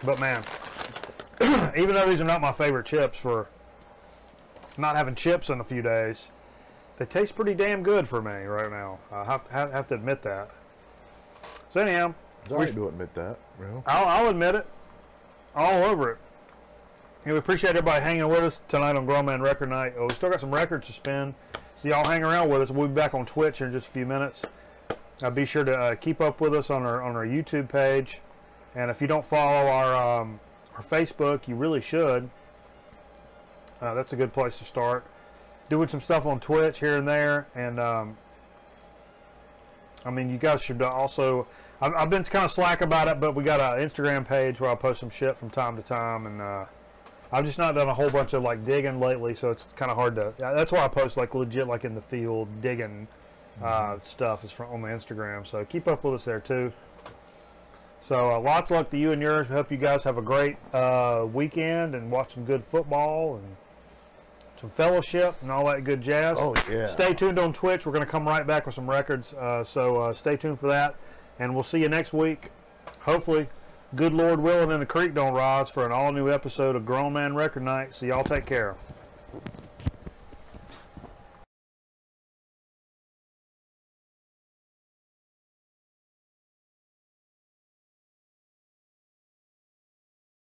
But man, even though these are not my favorite chips for not having chips in a few days, they taste pretty damn good for me right now. I have to admit that. So anyhow,
I do admit that. Real.
I'll admit it. All over it. And we appreciate everybody hanging with us tonight on Grown Man Record Night. We still got some records to spin, so y'all hang around with us. We'll be back on Twitch in just a few minutes. Be sure to keep up with us on our YouTube page, and if you don't follow our Facebook, you really should. That's a good place to start. Doing some stuff on Twitch here and there, and I mean, you guys should also. I've been kind of slack about it, but we got an Instagram page where I post some shit from time to time, and I've just not done a whole bunch of like digging lately, so it's kind of hard to. That's why I post like legit, like in the field digging stuff is on the Instagram. So keep up with us there too. So lots of luck to you and yours. We hope you guys have a great weekend and watch some good football and some fellowship and all that good jazz.
Oh yeah.
Stay tuned on Twitch. We're going to come right back with some records. So stay tuned for that. And we'll see you next week. Hopefully, good Lord willing, and the creek don't rise for an all-new episode of Grown Man Record Night. So y'all take care.